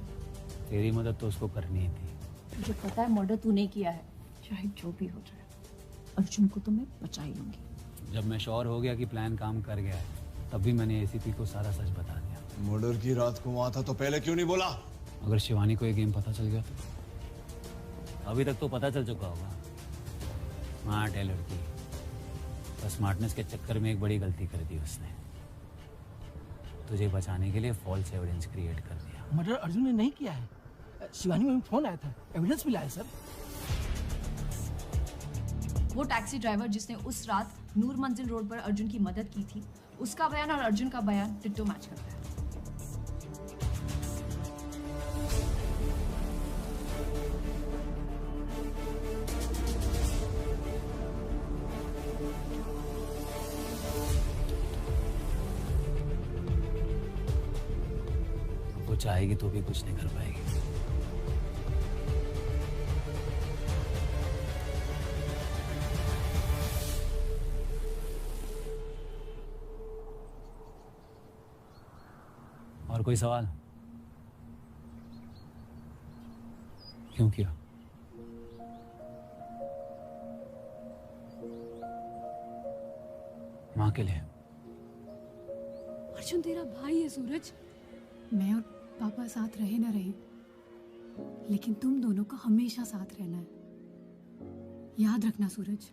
तेरी मदद तो उसको करनी ही थी। मुझे पता है मर्डर तूने किया है, चाहे जो भी हो जाए, अर्जुन को तो मैं बचा ही लूंगी। जब मैं श्योर हो गया कि प्लान काम कर गया है, तब भी मैंने एसीपी को सारा सच बता दिया। मर्डर की रात को वहां था तो पहले क्यों नहीं बोला? अगर शिवानी को ये गेम पता चल गया तो अभी तक तो पता चल चुका होगा। स्मार्ट है लड़की, पर स्मार्टनेस के चक्कर में एक बड़ी गलती कर दी उसने। तुझे बचाने के लिए फॉल्स एविडेंस क्रिएट कर दिया। मर्डर अर्जुन ने नहीं किया है। शिवानी में फोन आया था, एविडेंस मिला है सर। वो टैक्सी ड्राइवर जिसने उस रात नूर मंजिल रोड पर अर्जुन की मदद की थी, उसका बयान और अर्जुन का बयान डिट्टो मैच करता है। वो चाहेगी तो भी कुछ नहीं कर पाएगी। और कोई सवाल? क्यों किया? माँ के लिए। अर्जुन तेरा भाई है सूरज। मैं और पापा साथ रहे ना रहे, लेकिन तुम दोनों को हमेशा साथ रहना है। याद रखना सूरज।